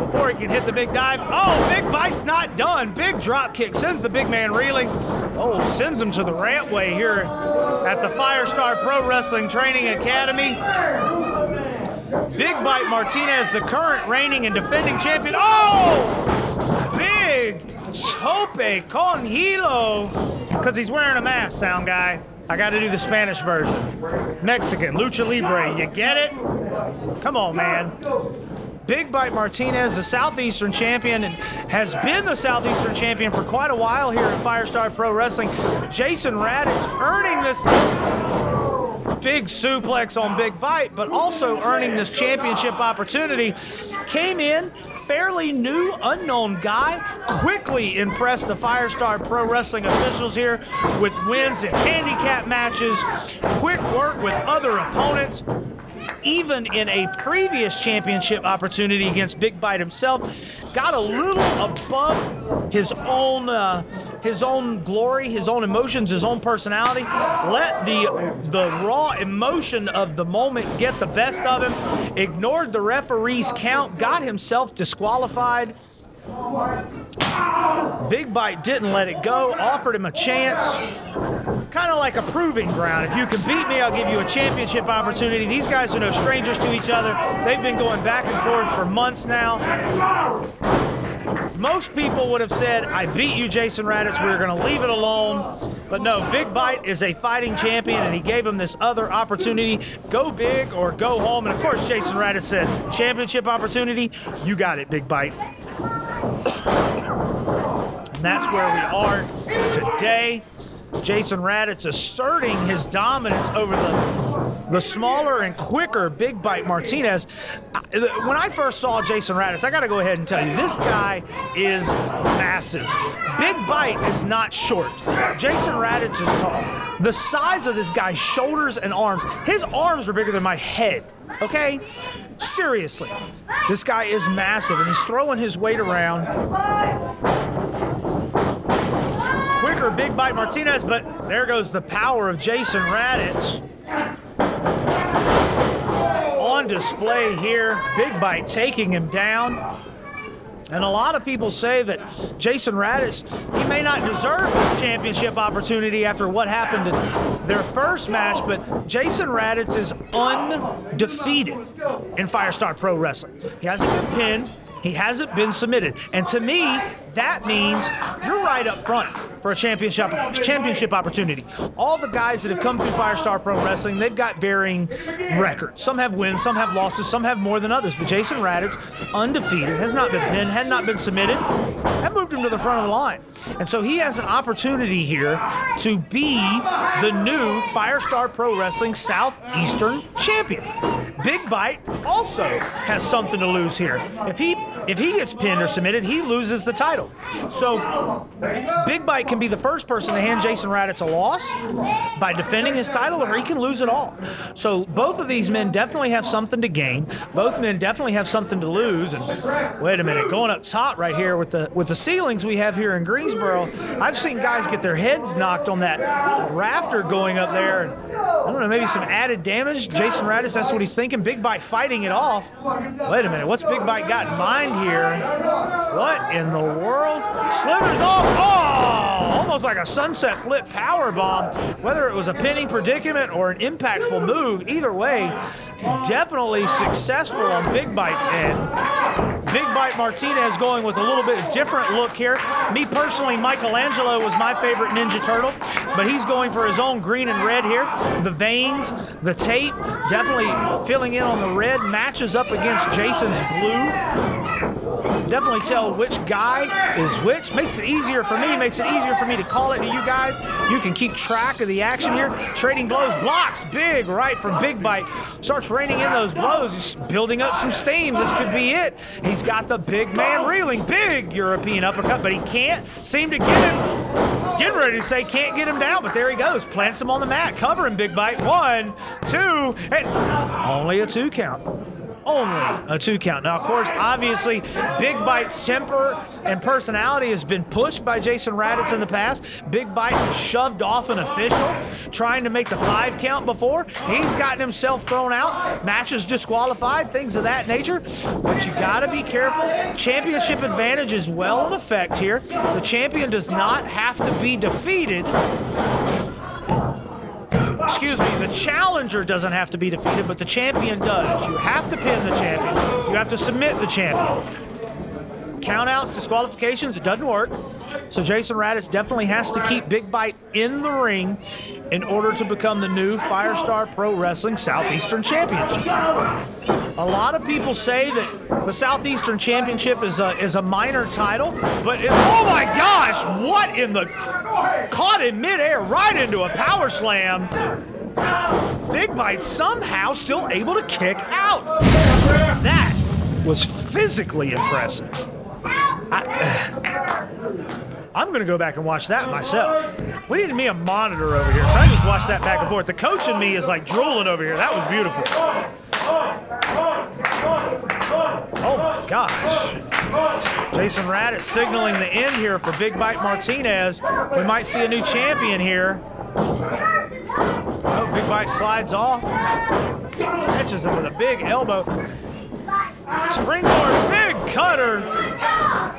before he can hit the big dive. Oh, Big Bite's not done. Big drop kick, sends the big man reeling. Oh, sends him to the rampway here at the Firestar Pro Wrestling Training Academy. Big Bite Martinez, the current reigning and defending champion. Oh! Big Tope con hilo. Because he's wearing a mask, sound guy. I got to do the Spanish version. Mexican, Lucha Libre, you get it? Come on, man. Big Bite Martinez, the Southeastern champion, and has been the Southeastern champion for quite a while here at Firestar Pro Wrestling. Jason Radatz earning this big suplex on Big Bite, but also earning this championship opportunity. Came in, fairly new, unknown guy, quickly impressed the Firestar Pro Wrestling officials here with wins in handicap matches, quick work with other opponents. Even in a previous championship opportunity against Big Bite himself, got a little above his own glory, his own emotions, his own personality. Let the raw emotion of the moment get the best of him. Ignored the referee's count, got himself disqualified. Big Bite didn't let it go, offered him a chance. Kind of like a proving ground. If you can beat me, I'll give you a championship opportunity. These guys are no strangers to each other. They've been going back and forth for months now. Most people would have said, I beat you, Jason Radatz, we're going to leave it alone. But no, Big Bite is a fighting champion, and he gave him this other opportunity. Go big or go home. And of course, Jason Radatz said, championship opportunity, you got it, Big Bite. And that's where we are today. Jason Radatz asserting his dominance over the smaller and quicker Big Bite Martinez. When I first saw Jason Radatz, I got to go ahead and tell you, this guy is massive. Big Bite is not short. Jason Radatz is tall. The size of this guy's shoulders and arms, his arms are bigger than my head, okay? Seriously, this guy is massive, and he's throwing his weight around. Quicker Big Bite Martinez, but there goes the power of Jason Radatz. On display here, Big Bite taking him down. And a lot of people say that Jason Radatz, he may not deserve his championship opportunity after what happened in their first match, but Jason Radatz is undefeated in Firestar Pro Wrestling. He hasn't been pinned. He hasn't been submitted. And to me, that means you're right up front for a championship opportunity. All the guys that have come through Firestar Pro Wrestling, they've got varying records. Some have wins, some have losses, some have more than others. But Jason Radatz, undefeated, has not been pinned, had not been submitted. That moved him to the front of the line. And so he has an opportunity here to be the new Firestar Pro Wrestling Southeastern champion. Big Bite also has something to lose here. If he gets pinned or submitted, he loses the title. So Big Bite can be the first person to hand Jason Radatz a loss by defending his title, or he can lose it all. So both of these men definitely have something to gain. Both men definitely have something to lose. And wait a minute, going up top right here with the ceilings we have here in Greensboro, I've seen guys get their heads knocked on that rafter going up there. And I don't know, maybe some added damage. Jason Radatz, that's what he's thinking. Big Bite fighting it off. Wait a minute, what's Big Bite got in mind here? What in the world? Slithers off. Oh, almost like a sunset flip power bomb. Whether it was a pinning predicament or an impactful move, either way, definitely successful on Big Bite's end. Big Bite Martinez going with a little bit different look here. Me personally, Michelangelo was my favorite Ninja Turtle, but he's going for his own green and red here. The veins, the tape, definitely filling in on the red, matches up against Jason's blue. Definitely tell which guy is which. Makes it easier for me, makes it easier for me to call it to you guys. You can keep track of the action here. Trading blows, blocks, big right from Big Bite. Starts raining in those blows, he's building up some steam. This could be it. He's got the big man reeling, big European uppercut, but he can't seem to get him. Getting ready to say can't get him down, but there he goes. Plants him on the mat, covering Big Bite. 1, 2, and only a 2 count. Only a 2 count. Now, of course, obviously, Big Bite's temper and personality has been pushed by Jason Radatz in the past. Big Bite shoved off an official trying to make the 5 count before. He's gotten himself thrown out, matches disqualified, things of that nature. But you got to be careful. Championship advantage is well in effect here. The champion does not have to be defeated. Excuse me, the challenger doesn't have to be defeated, but the champion does. You have to pin the champion. You have to submit the champion. Countouts, disqualifications, it doesn't work. So Jason Radatz definitely has to keep Big Bite in the ring in order to become the new Firestar Pro Wrestling Southeastern Championship. A lot of people say that the Southeastern Championship is a minor title, but oh my gosh, what in the, caught in midair right into a power slam. Big Bite somehow still able to kick out. That was physically impressive. I'm going to go back and watch that myself. We need me a monitor over here, so I just watch that back and forth. The coach in me is like drooling over here. That was beautiful. Oh my gosh. Jason Radatz signaling the end here for Big Bite Martinez. We might see a new champion here. Oh, Big Bite slides off. Catches him with a big elbow. Springboard, big cutter.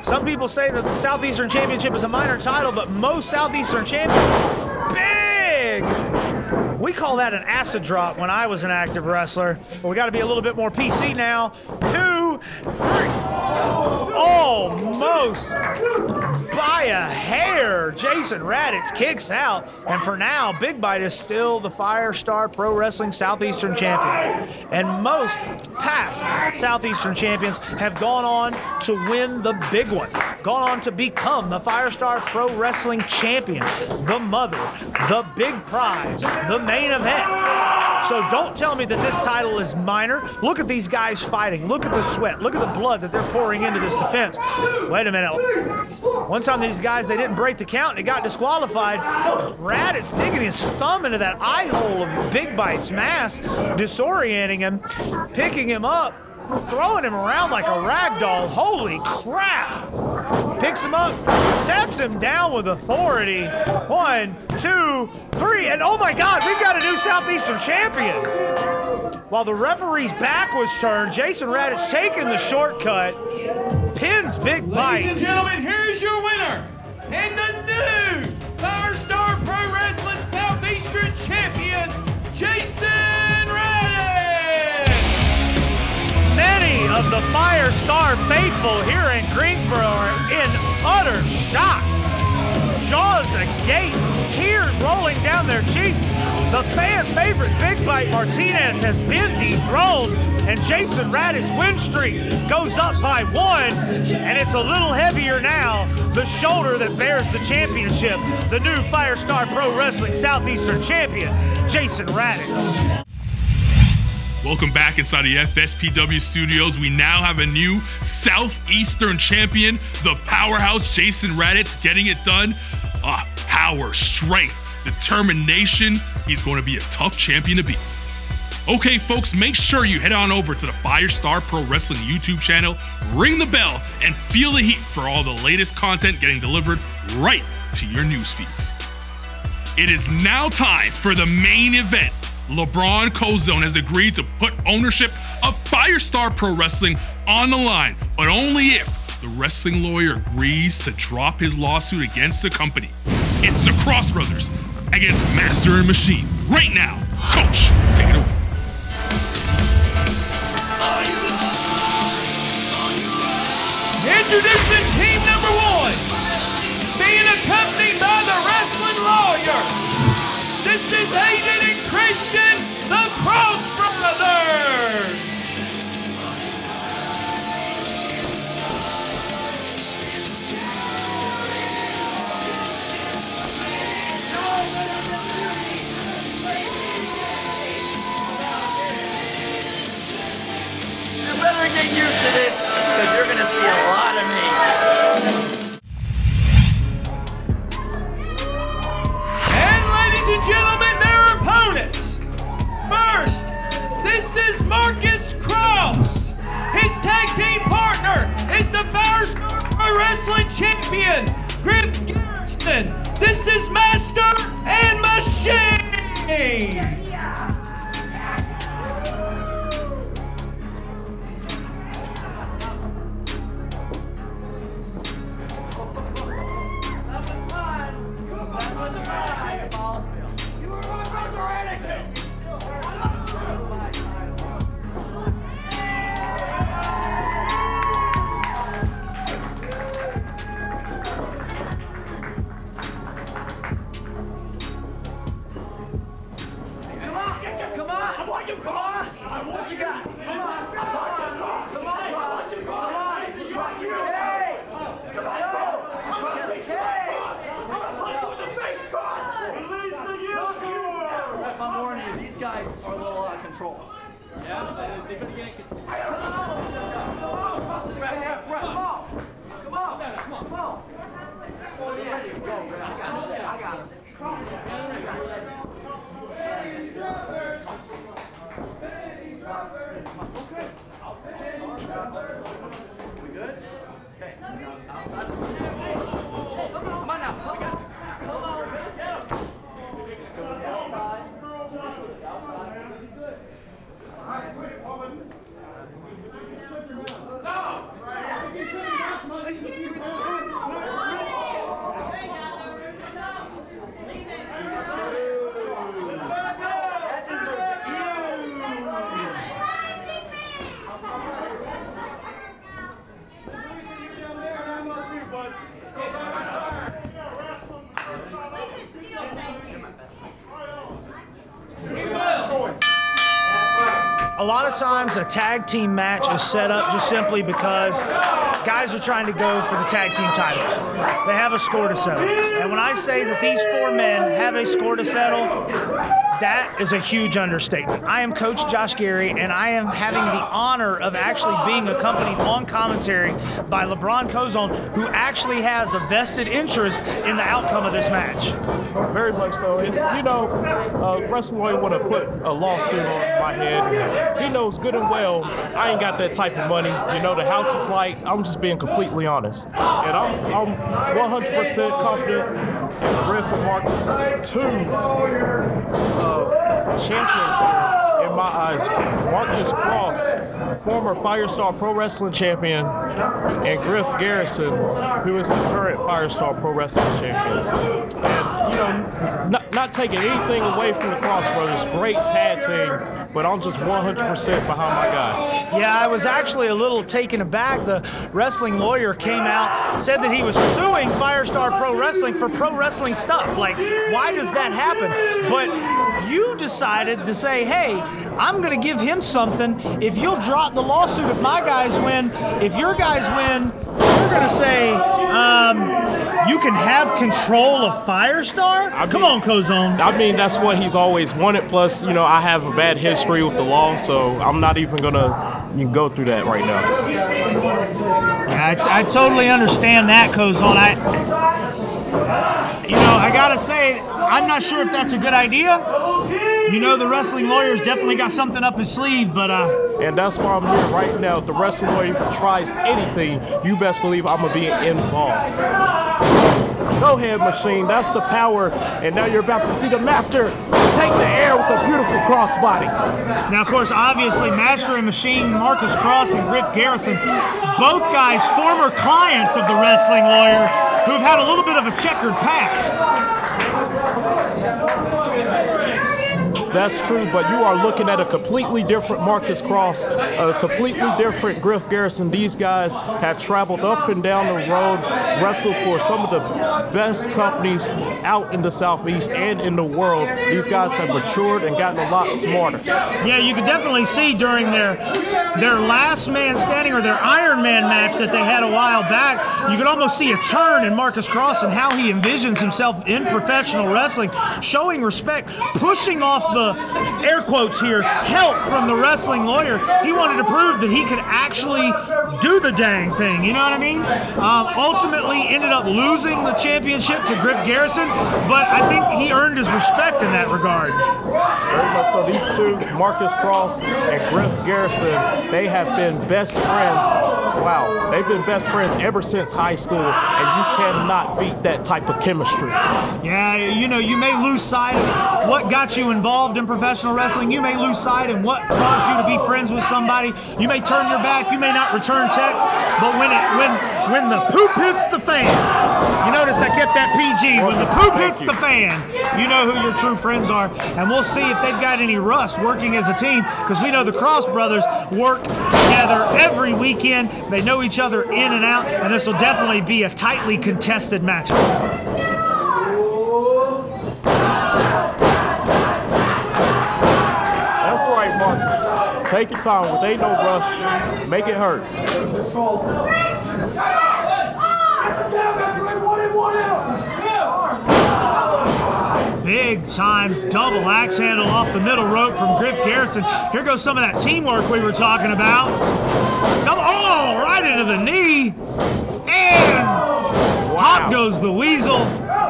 Some people say that the Southeastern Championship is a minor title, but most Southeastern champions, big. We call that an acid drop when I was an active wrestler, but we got to be a little bit more PC now. 2, 3. Almost by a hair. Jason Radatz kicks out, and for now, Big Bite is still the Firestar Pro Wrestling Southeastern Champion. And most past Southeastern champions have gone on to win the big one, gone on to become the Firestar Pro Wrestling Champion, the mother, the big prize, the main event. So don't tell me that this title is minor. Look at these guys fighting. Look at the sweat. Look at the blood that they're pouring into this defense. Wait a minute. One time these guys, they didn't break the count and they got disqualified. Radatz digging his thumb into that eye hole of Big Bite's mask, disorienting him, picking him up, throwing him around like a rag doll. Holy crap. Picks him up, sets him down with authority. 1, 2, 3, and oh my God, we've got a new Southeastern champion. While the referee's back was turned, Jason Radatz taking the shortcut, pins Big Bite. Ladies and gentlemen, here's your winner, and the new Firestar Pro Wrestling Southeastern champion, Jason Radatz. Many of The Firestar faithful here in Greensboro are in utter shock. Jaws agape, tears rolling down their cheeks. The fan favorite Big Bite Martinez has been dethroned, and Jason Raditz's win streak goes up by 1, and it's a little heavier now. The shoulder that bears the championship, the new Firestar Pro Wrestling Southeastern champion, Jason Radatz. Welcome back inside the FSPW studios. We now have a new Southeastern champion, the powerhouse Jason Radatz, getting it done. Power, strength, determination. He's going to be a tough champion to beat. Okay, folks, make sure you head on over to the Firestar Pro Wrestling YouTube channel, ring the bell, and feel the heat for all the latest content getting delivered right to your news feeds. It is now time for the main event. LeBron Cozone has agreed to put ownership of Firestar Pro Wrestling on the line, but only if the wrestling lawyer agrees to drop his lawsuit against the company. It's the Cross Brothers against Master and Machine. Right now, Coach, take it away. Introducing team number 1, being accompanied by the wrestling lawyer. This is Aiden and Christian, the Cross Brothers. You better get used to this, because you're going to see a lot of me. And gentlemen, their opponents. First, this is Marcus Cross. His tag team partner is the Firestar Pro Wrestling champion, Griff Garrett. This is Master and Machine. A lot of times a tag team match is set up just simply because guys are trying to go for the tag team titles. They have a score to settle. And when I say that these 4 men have a score to settle, that is a huge understatement. I am Coach Josh Gary, and I am having the honor of actually being accompanied on commentary by LeBron Cozone, who actually has a vested interest in the outcome of this match. Very much so. And, you know, wrestling lawyer would have put a lawsuit on my head. He knows good and well I ain't got that type of money. You know, the house is light. I'm just being completely honest. And I'm 100% confident in Griff and Marcus, 2 champions in my eyes. Marcus Cross, former Firestar Pro Wrestling champion, and Griff Garrison, who is the current Firestar Pro Wrestling champion. And, you know, not taking anything away from the Cross Brothers. Great tag team, but I'm just 100% behind my guys. Yeah, I was actually a little taken aback. The wrestling lawyer came out, said that he was suing Firestar Pro Wrestling for pro wrestling stuff. Like, why does that happen? But you decided to say, hey, I'm going to give him something. If you'll drop the lawsuit, if my guys win, if your guys win, you're going to say, you can have control of Firestar? Come on, Kozone. I mean, that's what he's always wanted. Plus, you know, I have a bad history with the law, so I'm not even going to go through that right now. Yeah, I totally understand that, Kozone. I got to say, I'm not sure if that's a good idea. You know, the wrestling lawyer's definitely got something up his sleeve, but and that's why I'm here right now. If the wrestling lawyer tries anything, you best believe I'm gonna be involved. Go ahead, Machine. That's the power. And now you're about to see the Master take the air with a beautiful crossbody. Now, of course, obviously, Master and Machine, Marcus Cross and Griff Garrison, both guys former clients of the wrestling lawyer who've had a little bit of a checkered past. That's true, but you are looking at a completely different Marcus Cross, a completely different Griff Garrison. These guys have traveled up and down the road, wrestled for some of the best companies out in the Southeast and in the world. These guys have matured and gotten a lot smarter. Yeah, you could definitely see during their last man standing or their Iron Man match that they had a while back, you could almost see a turn in Marcus Cross and how he envisions himself in professional wrestling, showing respect, pushing off the air quotes here, help from the wrestling lawyer. He wanted to prove that he could actually do the dang thing, you know what I mean? Ultimately ended up losing the championship to Griff Garrison, but I think he earned his respect in that regard. Very much so. These two, Marcus Cross and Griff Garrison, they have been best friends. Wow, they've been best friends ever since high school, and you cannot beat that type of chemistry. Yeah, you know, you may lose sight of what got you involved in professional wrestling. You may lose sight of what caused you to be friends with somebody. You may turn your back. You may not return texts. But when the poop hits the fan, you noticed I kept that PG. When the poop hits the fan, you know who your true friends are. And we'll see if they've got any rust working as a team, because we know the Cross brothers work together every weekend. They know each other in and out, and this will definitely be a tightly contested matchup. That's right, Marcus. Take your time. With ain't no rush. Make it hurt. Big time double axe handle off the middle rope from Griff Garrison. Here goes some of that teamwork we were talking about. Double, oh, right into the knee. And Hop goes the Weasel.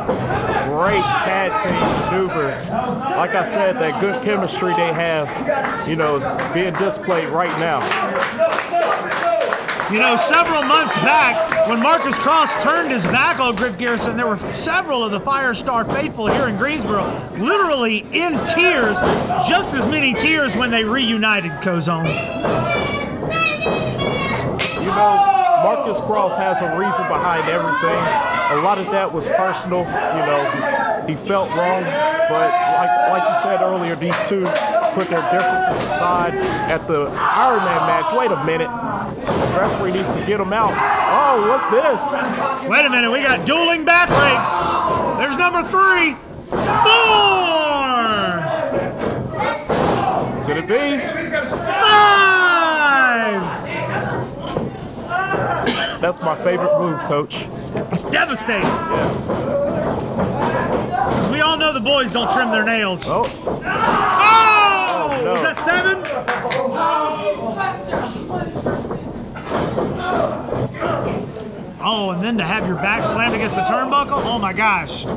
Great tag team maneuvers. Like I said, that good chemistry they have, you know, is being displayed right now. You know, several months back, when Marcus Cross turned his back on Griff Garrison, there were several of the Firestar faithful here in Greensboro literally in tears, just as many tears when they reunited, Kozone. You know, Marcus Cross has a reason behind everything. A lot of that was personal, you know, he felt wrong, but like you said earlier, these two put their differences aside at the Iron Man match. Wait a minute. The referee needs to get him out. Oh, what's this? Wait a minute, we got dueling back rakes. There's number 3. 4. Could it be? 5. That's my favorite move, Coach. It's devastating. Yes. Because we all know the boys don't trim their nails. Oh. Oh! No. Was that 7? Oh, and then to have your back slammed against the turnbuckle? Oh my gosh. 8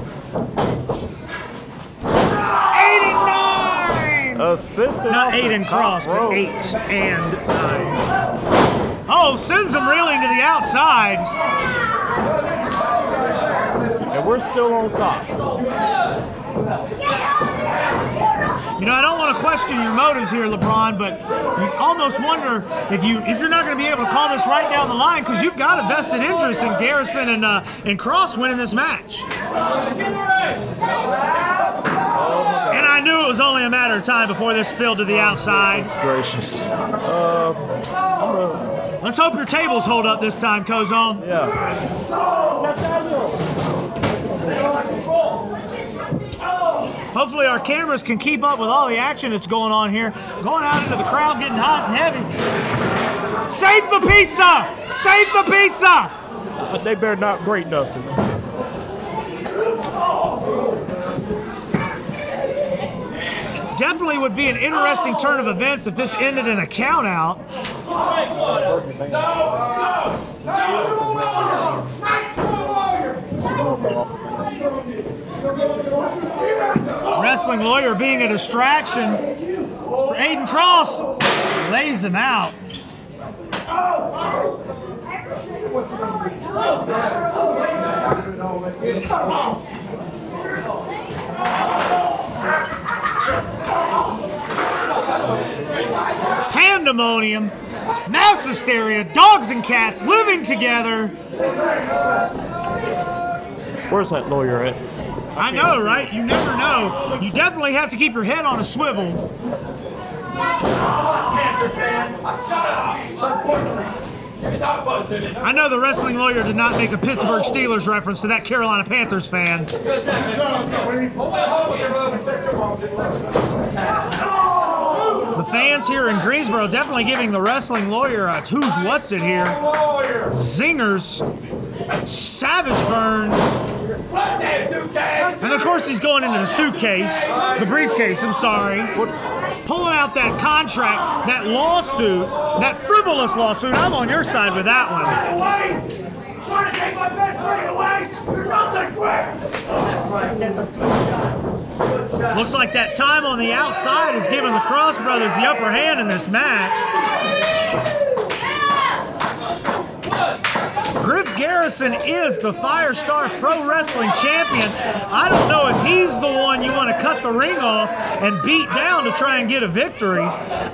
and 9! Assistant. Not 8 and cross, but 8 and 9. Oh, sends him reeling to the outside. And we're still on top. You know, I don't want to question your motives here, LeBron, but you almost wonder if you're not going to be able to call this right down the line, because you've got a vested interest in Garrison and Cross winning this match. a matter of time before this spilled to the outside. That's gracious. Let's hope your tables hold up this time, Kozone. Yeah. Hopefully our cameras can keep up with all the action that's going on here. Going out into the crowd, getting hot and heavy. Save the pizza! Save the pizza! They better not break nothing. Definitely would be an interesting turn of events if this ended in a count out. Wrestling Lawyer being a distraction for Aiden Cross. Lays him out. Pandemonium, mass hysteria, dogs and cats living together. Where's that lawyer at? I know, right? You never know. You definitely have to keep your head on a swivel. I know the Wrestling Lawyer did not make a Pittsburgh Steelers reference to that Carolina Panthers fan. The fans here in Greensboro definitely giving the Wrestling Lawyer a who's what's it here. Zingers, savage burns, and of course he's going into the suitcase, the briefcase, I'm sorry. Pulling out that contract, that lawsuit, that frivolous lawsuit. I'm on your side with that one. Trying to take my best friend away? You're nothing quick! That's right, that's a good shot. Looks like that time on the outside is giving the Cross Brothers the upper hand in this match. Griff Garrison is the Firestar Pro Wrestling Champion. I don't know if he's the one you want to cut the ring off and beat down to try and get a victory,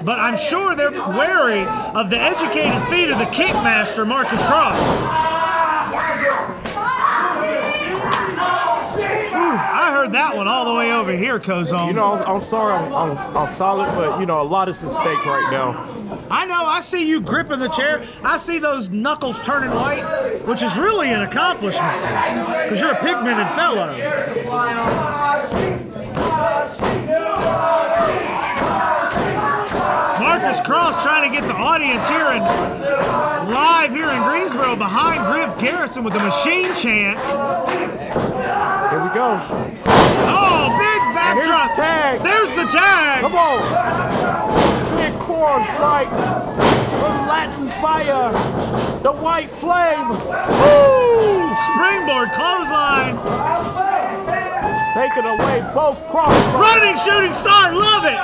but I'm sure they're wary of the educated feet of the kickmaster, Marcus Cross. I heard that one all the way over here, Kozone. You know, I'm sorry I'm solid, but, you know, a lot is at stake right now. I know, I see you gripping the chair. I see those knuckles turning white, which is really an accomplishment, because you're a pigmented fellow. Marcus Cross trying to get the audience here and live here in Greensboro behind Griff Garrison with the machine chant. Here we go. Oh, big backdrop. Here's the tag. There's the tag. Come on. Big forearm strike from Latin Fire. The White Flame. Woo! Springboard clothesline. Taking away both Cross. Running shooting star. Love it.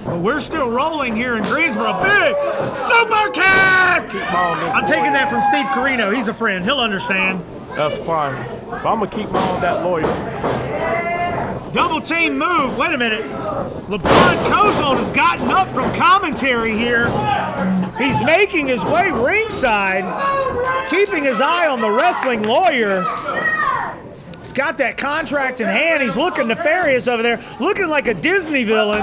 But we're still rolling here in Greensboro. Big super kick! I'm taking that from Steve Carino. He's a friend. He'll understand. That's fine. But I'm going to keep my on that lawyer. Double team move. Wait a minute. LeBron Kozone has gotten up from commentary here. He's making his way ringside, keeping his eye on the Wrestling Lawyer. He's got that contract in hand. He's looking nefarious over there, looking like a Disney villain.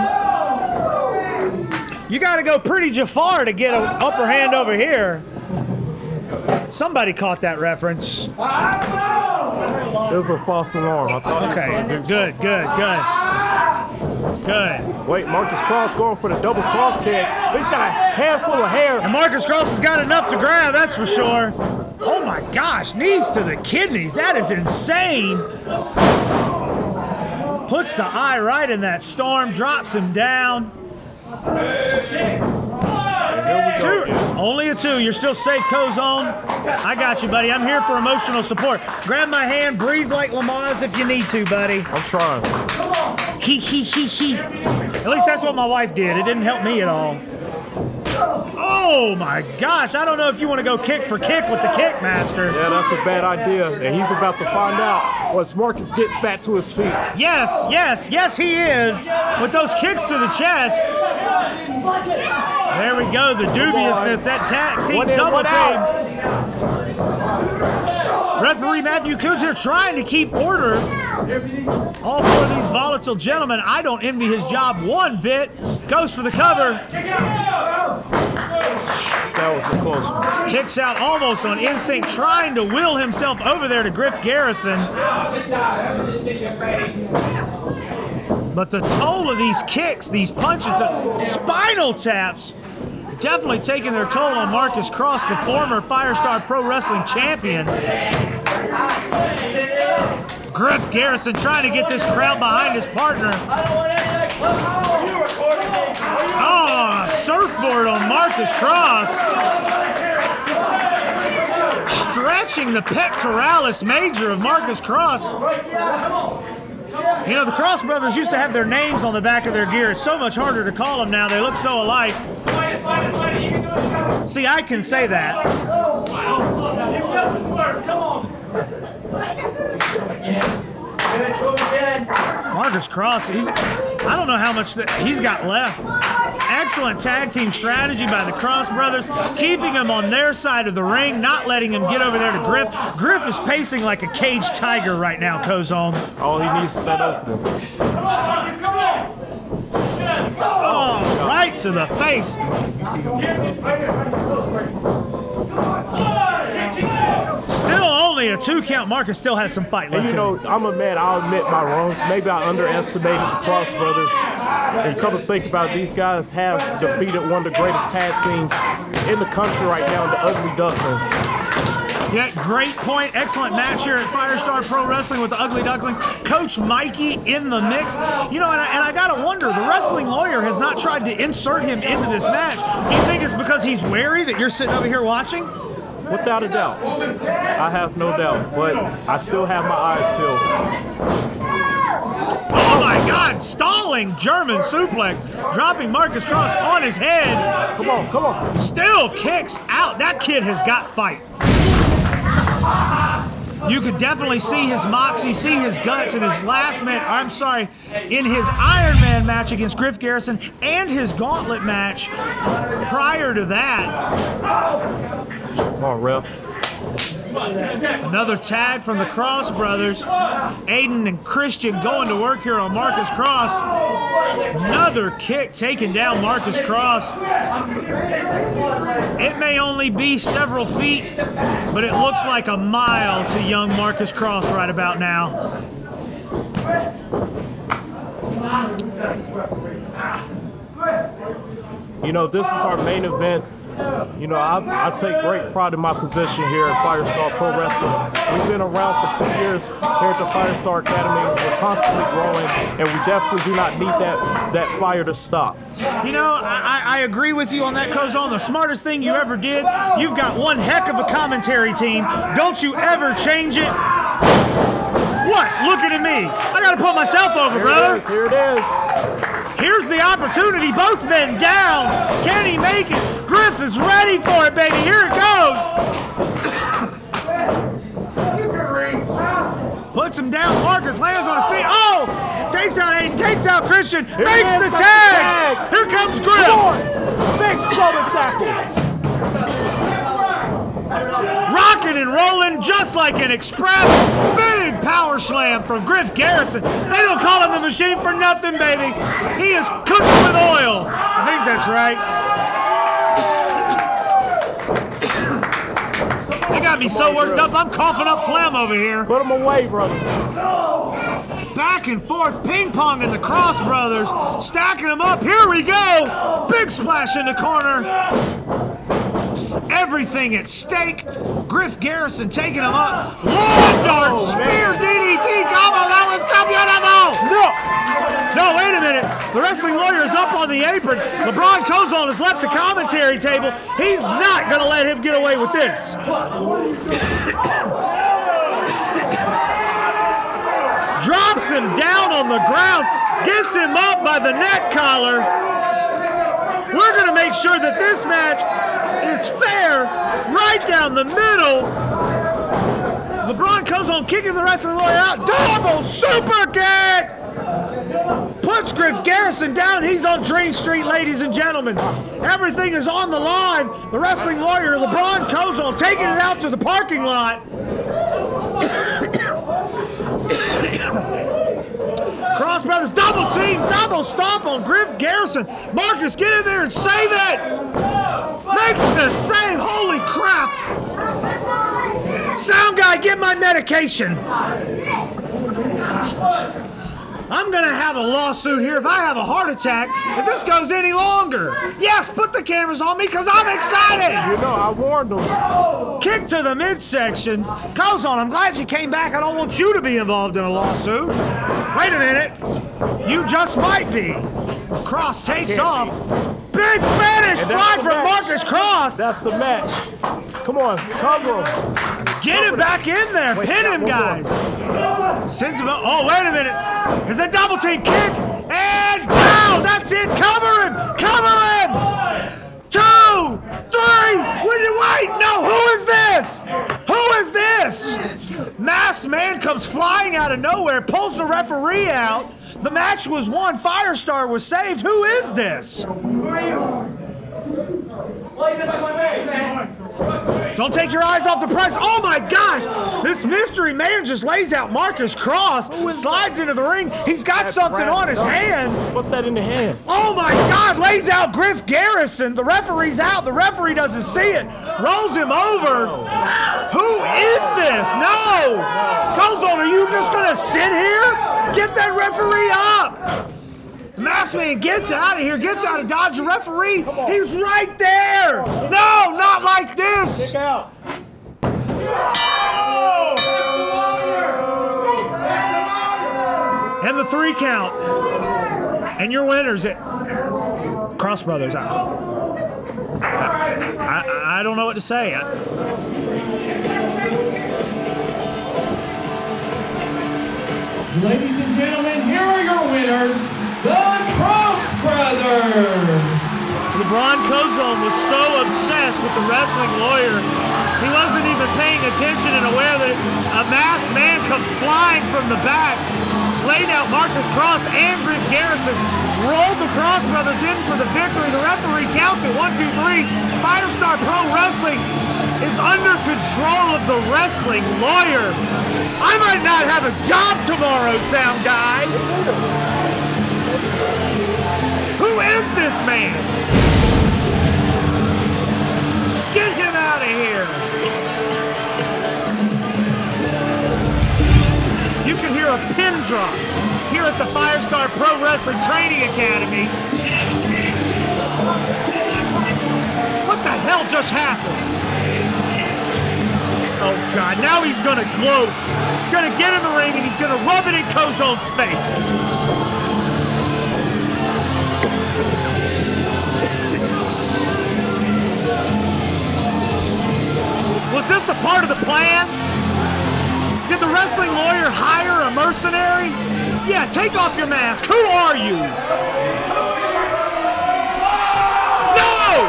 You got to go pretty Jafar to get an upper hand over here. Somebody caught that reference. It was a false alarm. Okay, good. Wait, Marcus Cross going for the double cross kick. He's got a handful of hair. And Marcus Cross has got enough to grab, that's for sure. Oh my gosh, knees to the kidneys. That is insane. Puts the eye right in that storm, drops him down. Two. Only a two. You're still safe, Kozone. I got you, buddy. I'm here for emotional support. Grab my hand, breathe like Lamaze if you need to, buddy. I'm trying. He. At least that's what my wife did. It didn't help me at all. Oh my gosh, I don't know if you want to go kick for kick with the Kickmaster. Yeah, that's a bad idea. And he's about to find out once Marcus gets back to his feet. Yes, he is. With those kicks to the chest. There we go, the dubiousness, that tag team double team. Referee Matthew Coots here trying to keep order. All four of these volatile gentlemen, I don't envy his job one bit. Goes for the cover. That was a close one. Kicks out almost on instinct, trying to will himself over there to Griff Garrison. But the toll of these kicks, these punches, the spinal taps, definitely taking their toll on Marcus Cross, the former Firestar Pro Wrestling champion. Griff Garrison trying to get this crowd behind his partner. Oh, a surfboard on Marcus Cross. Stretching the pectoralis major of Marcus Cross. You know, the Cross brothers used to have their names on the back of their gear. It's so much harder to call them now. They look so alike. See, I can say that. Marcus Cross, I don't know how much he's got left. Excellent tag team strategy by the Cross brothers, keeping him on their side of the ring, not letting him get over there to Griff. Griff is pacing like a caged tiger right now, Cozone. All he needs is that opening. Oh, right to the face. Still only a 2 count. Marcus still has some fight left. And you know, I'm a man, I'll admit my wrongs. Maybe I underestimated the Cross brothers. And come to think about it, these guys have defeated one of the greatest tag teams in the country right now, the Ugly Ducklings. Yeah, great point. Excellent match here at Firestar Pro Wrestling with the Ugly Ducklings. Coach Mikey in the mix. You know, and I gotta wonder, the wrestling lawyer has not tried to insert him into this match. Do you think it's because he's wary that you're sitting over here watching? Without a doubt. I have no doubt, but I still have my eyes peeled. Oh my God, stalling German suplex, dropping Marcus Cross on his head. Come on, come on. Still kicks out. That kid has got fight. You could definitely see his moxie, see his guts in his last match, I'm sorry, in his Iron Man match against Griff Garrison and his gauntlet match prior to that. Come on, ref. Another tag from the Cross brothers. Aiden and Christian going to work here on Marcus Cross. Another kick taking down Marcus Cross. It may only be several feet, but it looks like a mile to young Marcus Cross right about now. You know, this is our main event. You know, I take great pride in my position here at Firestar Pro Wrestling. We've been around for 2 years here at the Firestar Academy. We're constantly growing, and we definitely do not need that fire to stop. You know, I agree with you on that, Cozone. The smartest thing you ever did. You've got one heck of a commentary team. Don't you ever change it. What? Looking at me. I got to put myself over, brother. Here it is. Here's the opportunity. Both men down. Can he make it? Griff is ready for it, baby. Here it goes. Puts him down. Marcus lands on his feet. Oh! Takes out Aiden. Takes out Christian. Makes the tag. Here comes Griff. Big shoulder tackle. Rocking and rolling just like an express. Big power slam from Griff Garrison. They don't call him the machine for nothing, baby. He is cooking with oil. I think that's right. They got me so worked up, I'm coughing up phlegm over here. Put him away, brother. Back and forth, ping-ponging the Cross brothers. Stacking them up. Here we go. Big splash in the corner. Everything at stake. Griff Garrison taking him up. Lawn dart, spear, DDT combo. That was so beautiful. No, wait a minute. The wrestling lawyer is up on the apron. LeBron Cozone has left the commentary table. He's not going to let him get away with this. Drops him down on the ground. Gets him up by the neck collar. We're going to make sure that this match is fair, right down the middle. LeBron Cozone kicking the wrestling lawyer out. Double super kick. Puts puts Griff Garrison down. He's on Dream Street, ladies and gentlemen. Everything is on the line. The wrestling lawyer, LeBron Cozone, taking it out to the parking lot. Cross Brothers double team, double stomp on Griff Garrison. Marcus, get in there and save it. Makes the save. Holy crap. Sound guy, get my medication. I'm going to have a lawsuit here if I have a heart attack if this goes any longer. Yes, put the cameras on me because I'm excited. You know, I warned them. Kick to the midsection. Cozone, I'm glad you came back. I don't want you to be involved in a lawsuit. Wait a minute. You just might be. Cross takes off. Big Spanish fly from Marcus Cross. That's the match. Come on, cover him. Get him back in there. Pin him, guys. Sends him. Oh, wait a minute. There's a double team kick. And down. That's it. Cover him. Cover him. 2, 3. Wait. No. Who is this? Who is this? Masked man comes flying out of nowhere, pulls the referee out. The match was won. Firestar was saved. Who is this? Who are you? Well, you missed my match, man. Don't take your eyes off the prize. Oh my gosh! This mystery man just lays out Marcus Cross, slides into the ring. He's got something on his hand. What's that in the hand? Oh my God! Lays out Griff Garrison. The referee's out. The referee doesn't see it. Rolls him over. Who is this? No! Cozone, are you just gonna sit here? Get that referee up! Masked man gets out of here, gets out of Dodge. The referee, he's right there. No, not like this. Kick out. And the 3 count. And your winners at Cross Brothers. I don't know what to say. Ladies and gentlemen, here are your winners, the Cross Brothers. LeBron Cozone was so obsessed with the wrestling lawyer, he wasn't even paying attention and aware that a masked man come flying from the back, laid out Marcus Cross and Griff Garrison, rolled the Cross Brothers in for the victory. The referee counts it 1, 2, 3. Firestar Pro Wrestling is under control of the wrestling lawyer. I might not have a job tomorrow, sound guy. Who is this man? Get him out of here. You can hear a pin drop here at the Firestar Pro Wrestling Training Academy. What the hell just happened? Oh God, now he's gonna gloat. He's gonna get in the ring and he's gonna rub it in Cozone's face. Was this a part of the plan? Did the wrestling lawyer hire a mercenary? Yeah, take off your mask. Who are you? No!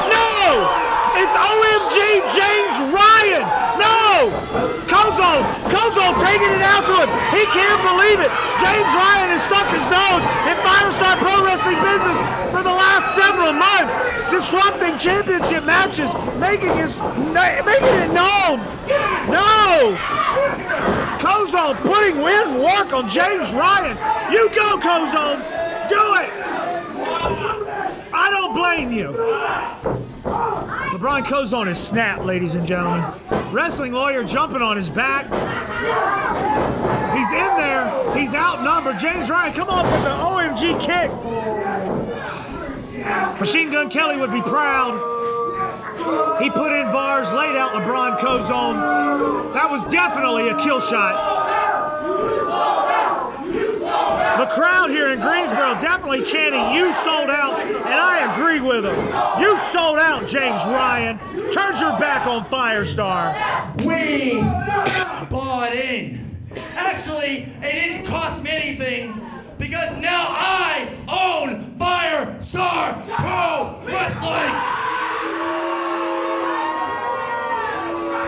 No! It's OMG James Ryan! No! Cozone taking it out to him. He can't believe it. James Ryan has stuck his nose in Firestar Pro Wrestling business for the last several months, disrupting championship matches, making it known. No! Cozone putting in work on James Ryan. You go, Cozone. Do it. I don't blame you. LeBron Cozone is snapped, ladies and gentlemen. Wrestling lawyer jumping on his back. He's in there. He's outnumbered. James Ryan, come on with the OMG kick. Machine Gun Kelly would be proud. He put in bars, laid out LeBron Cozone. That was definitely a kill shot. The crowd here in Greensboro definitely chanting, "You sold out," and I agree with him. You sold out, James Ryan. Turn your back on Firestar. We bought in. Actually, it didn't cost me anything because now I own Firestar Pro Wrestling.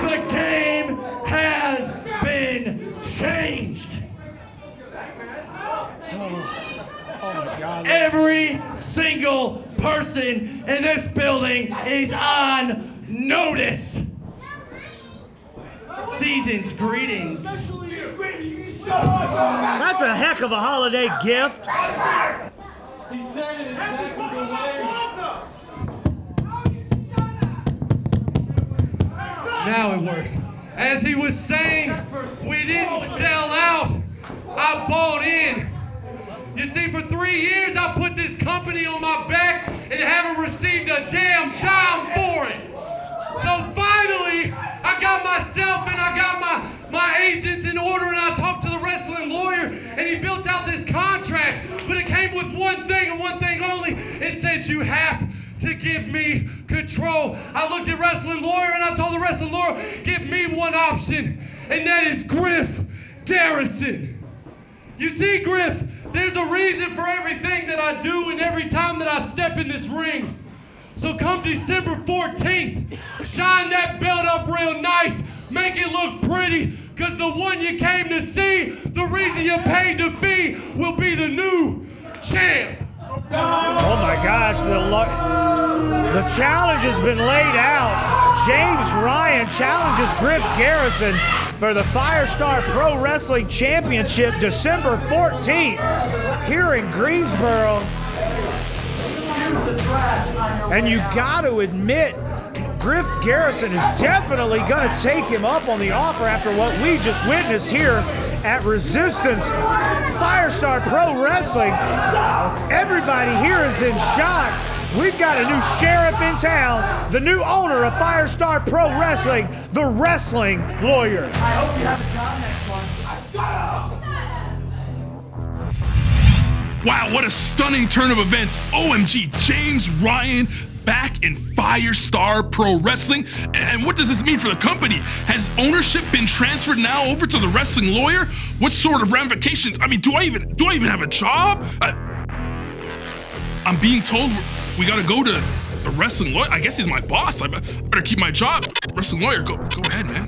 The game has been changed. Oh my Every single person in this building is on notice. Season's greetings. That's a heck of a holiday gift. He said it exactly the way. Now it works. As he was saying, we didn't sell out. I bought in. You see, for 3 years, I put this company on my back and haven't received a damn dime for it. So finally, I got myself and I got my agents in order, and I talked to the wrestling lawyer, and he built out this contract. But it came with one thing and one thing only. It said you have to give me control. I looked at wrestling lawyer and I told the wrestling lawyer, give me one option, and that is Griff Garrison. You see, Griff, there's a reason for everything that I do and every time that I step in this ring. So come December 14th, shine that belt up real nice, make it look pretty, because the one you came to see, the reason you paid the fee, will be the new champ. Oh my gosh, the challenge has been laid out. James Ryan challenges Griff Garrison for the Firestar Pro Wrestling Championship December 14th here in Greensboro. And you got to admit, Griff Garrison is definitely going to take him up on the offer after what we just witnessed here at Resistance Firestar Pro Wrestling. Everybody here is in shock. We've got a new sheriff in town, the new owner of Firestar Pro Wrestling, the wrestling lawyer. I hope you have a job next month. Wow, what a stunning turn of events. OMG, James Ryan back in Firestar Pro Wrestling. And what does this mean for the company? Has ownership been transferred now over to the wrestling lawyer? What sort of ramifications? I mean, do I even have a job? I'm being told we gotta go to the wrestling lawyer. I guess he's my boss. I better keep my job. Wrestling lawyer, go ahead, man.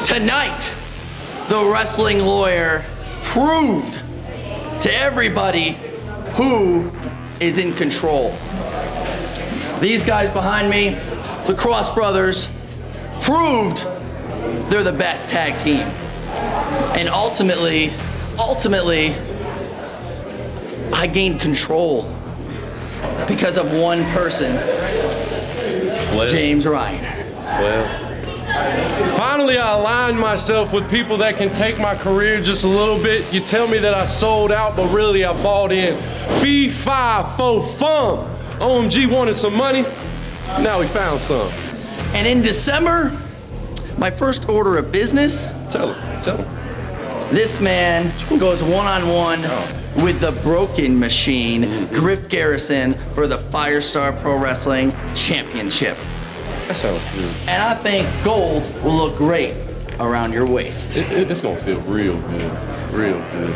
Tonight, the wrestling lawyer proved to everybody who is in control. These guys behind me, the Cross Brothers, proved they're the best tag team. And ultimately, I gained control because of one person, James Ryan. Well, finally I aligned myself with people that can take my career just a little bit. You tell me that I sold out, but really I bought in. Fee, fi, fo, fum. OMG wanted some money, now we found some. And in December, my first order of business, tell him. This man goes one-on-one with the Broken Machine, Griff Garrison, for the Firestar Pro Wrestling Championship. That sounds good. And I think gold will look great around your waist. It's gonna feel real good, real good.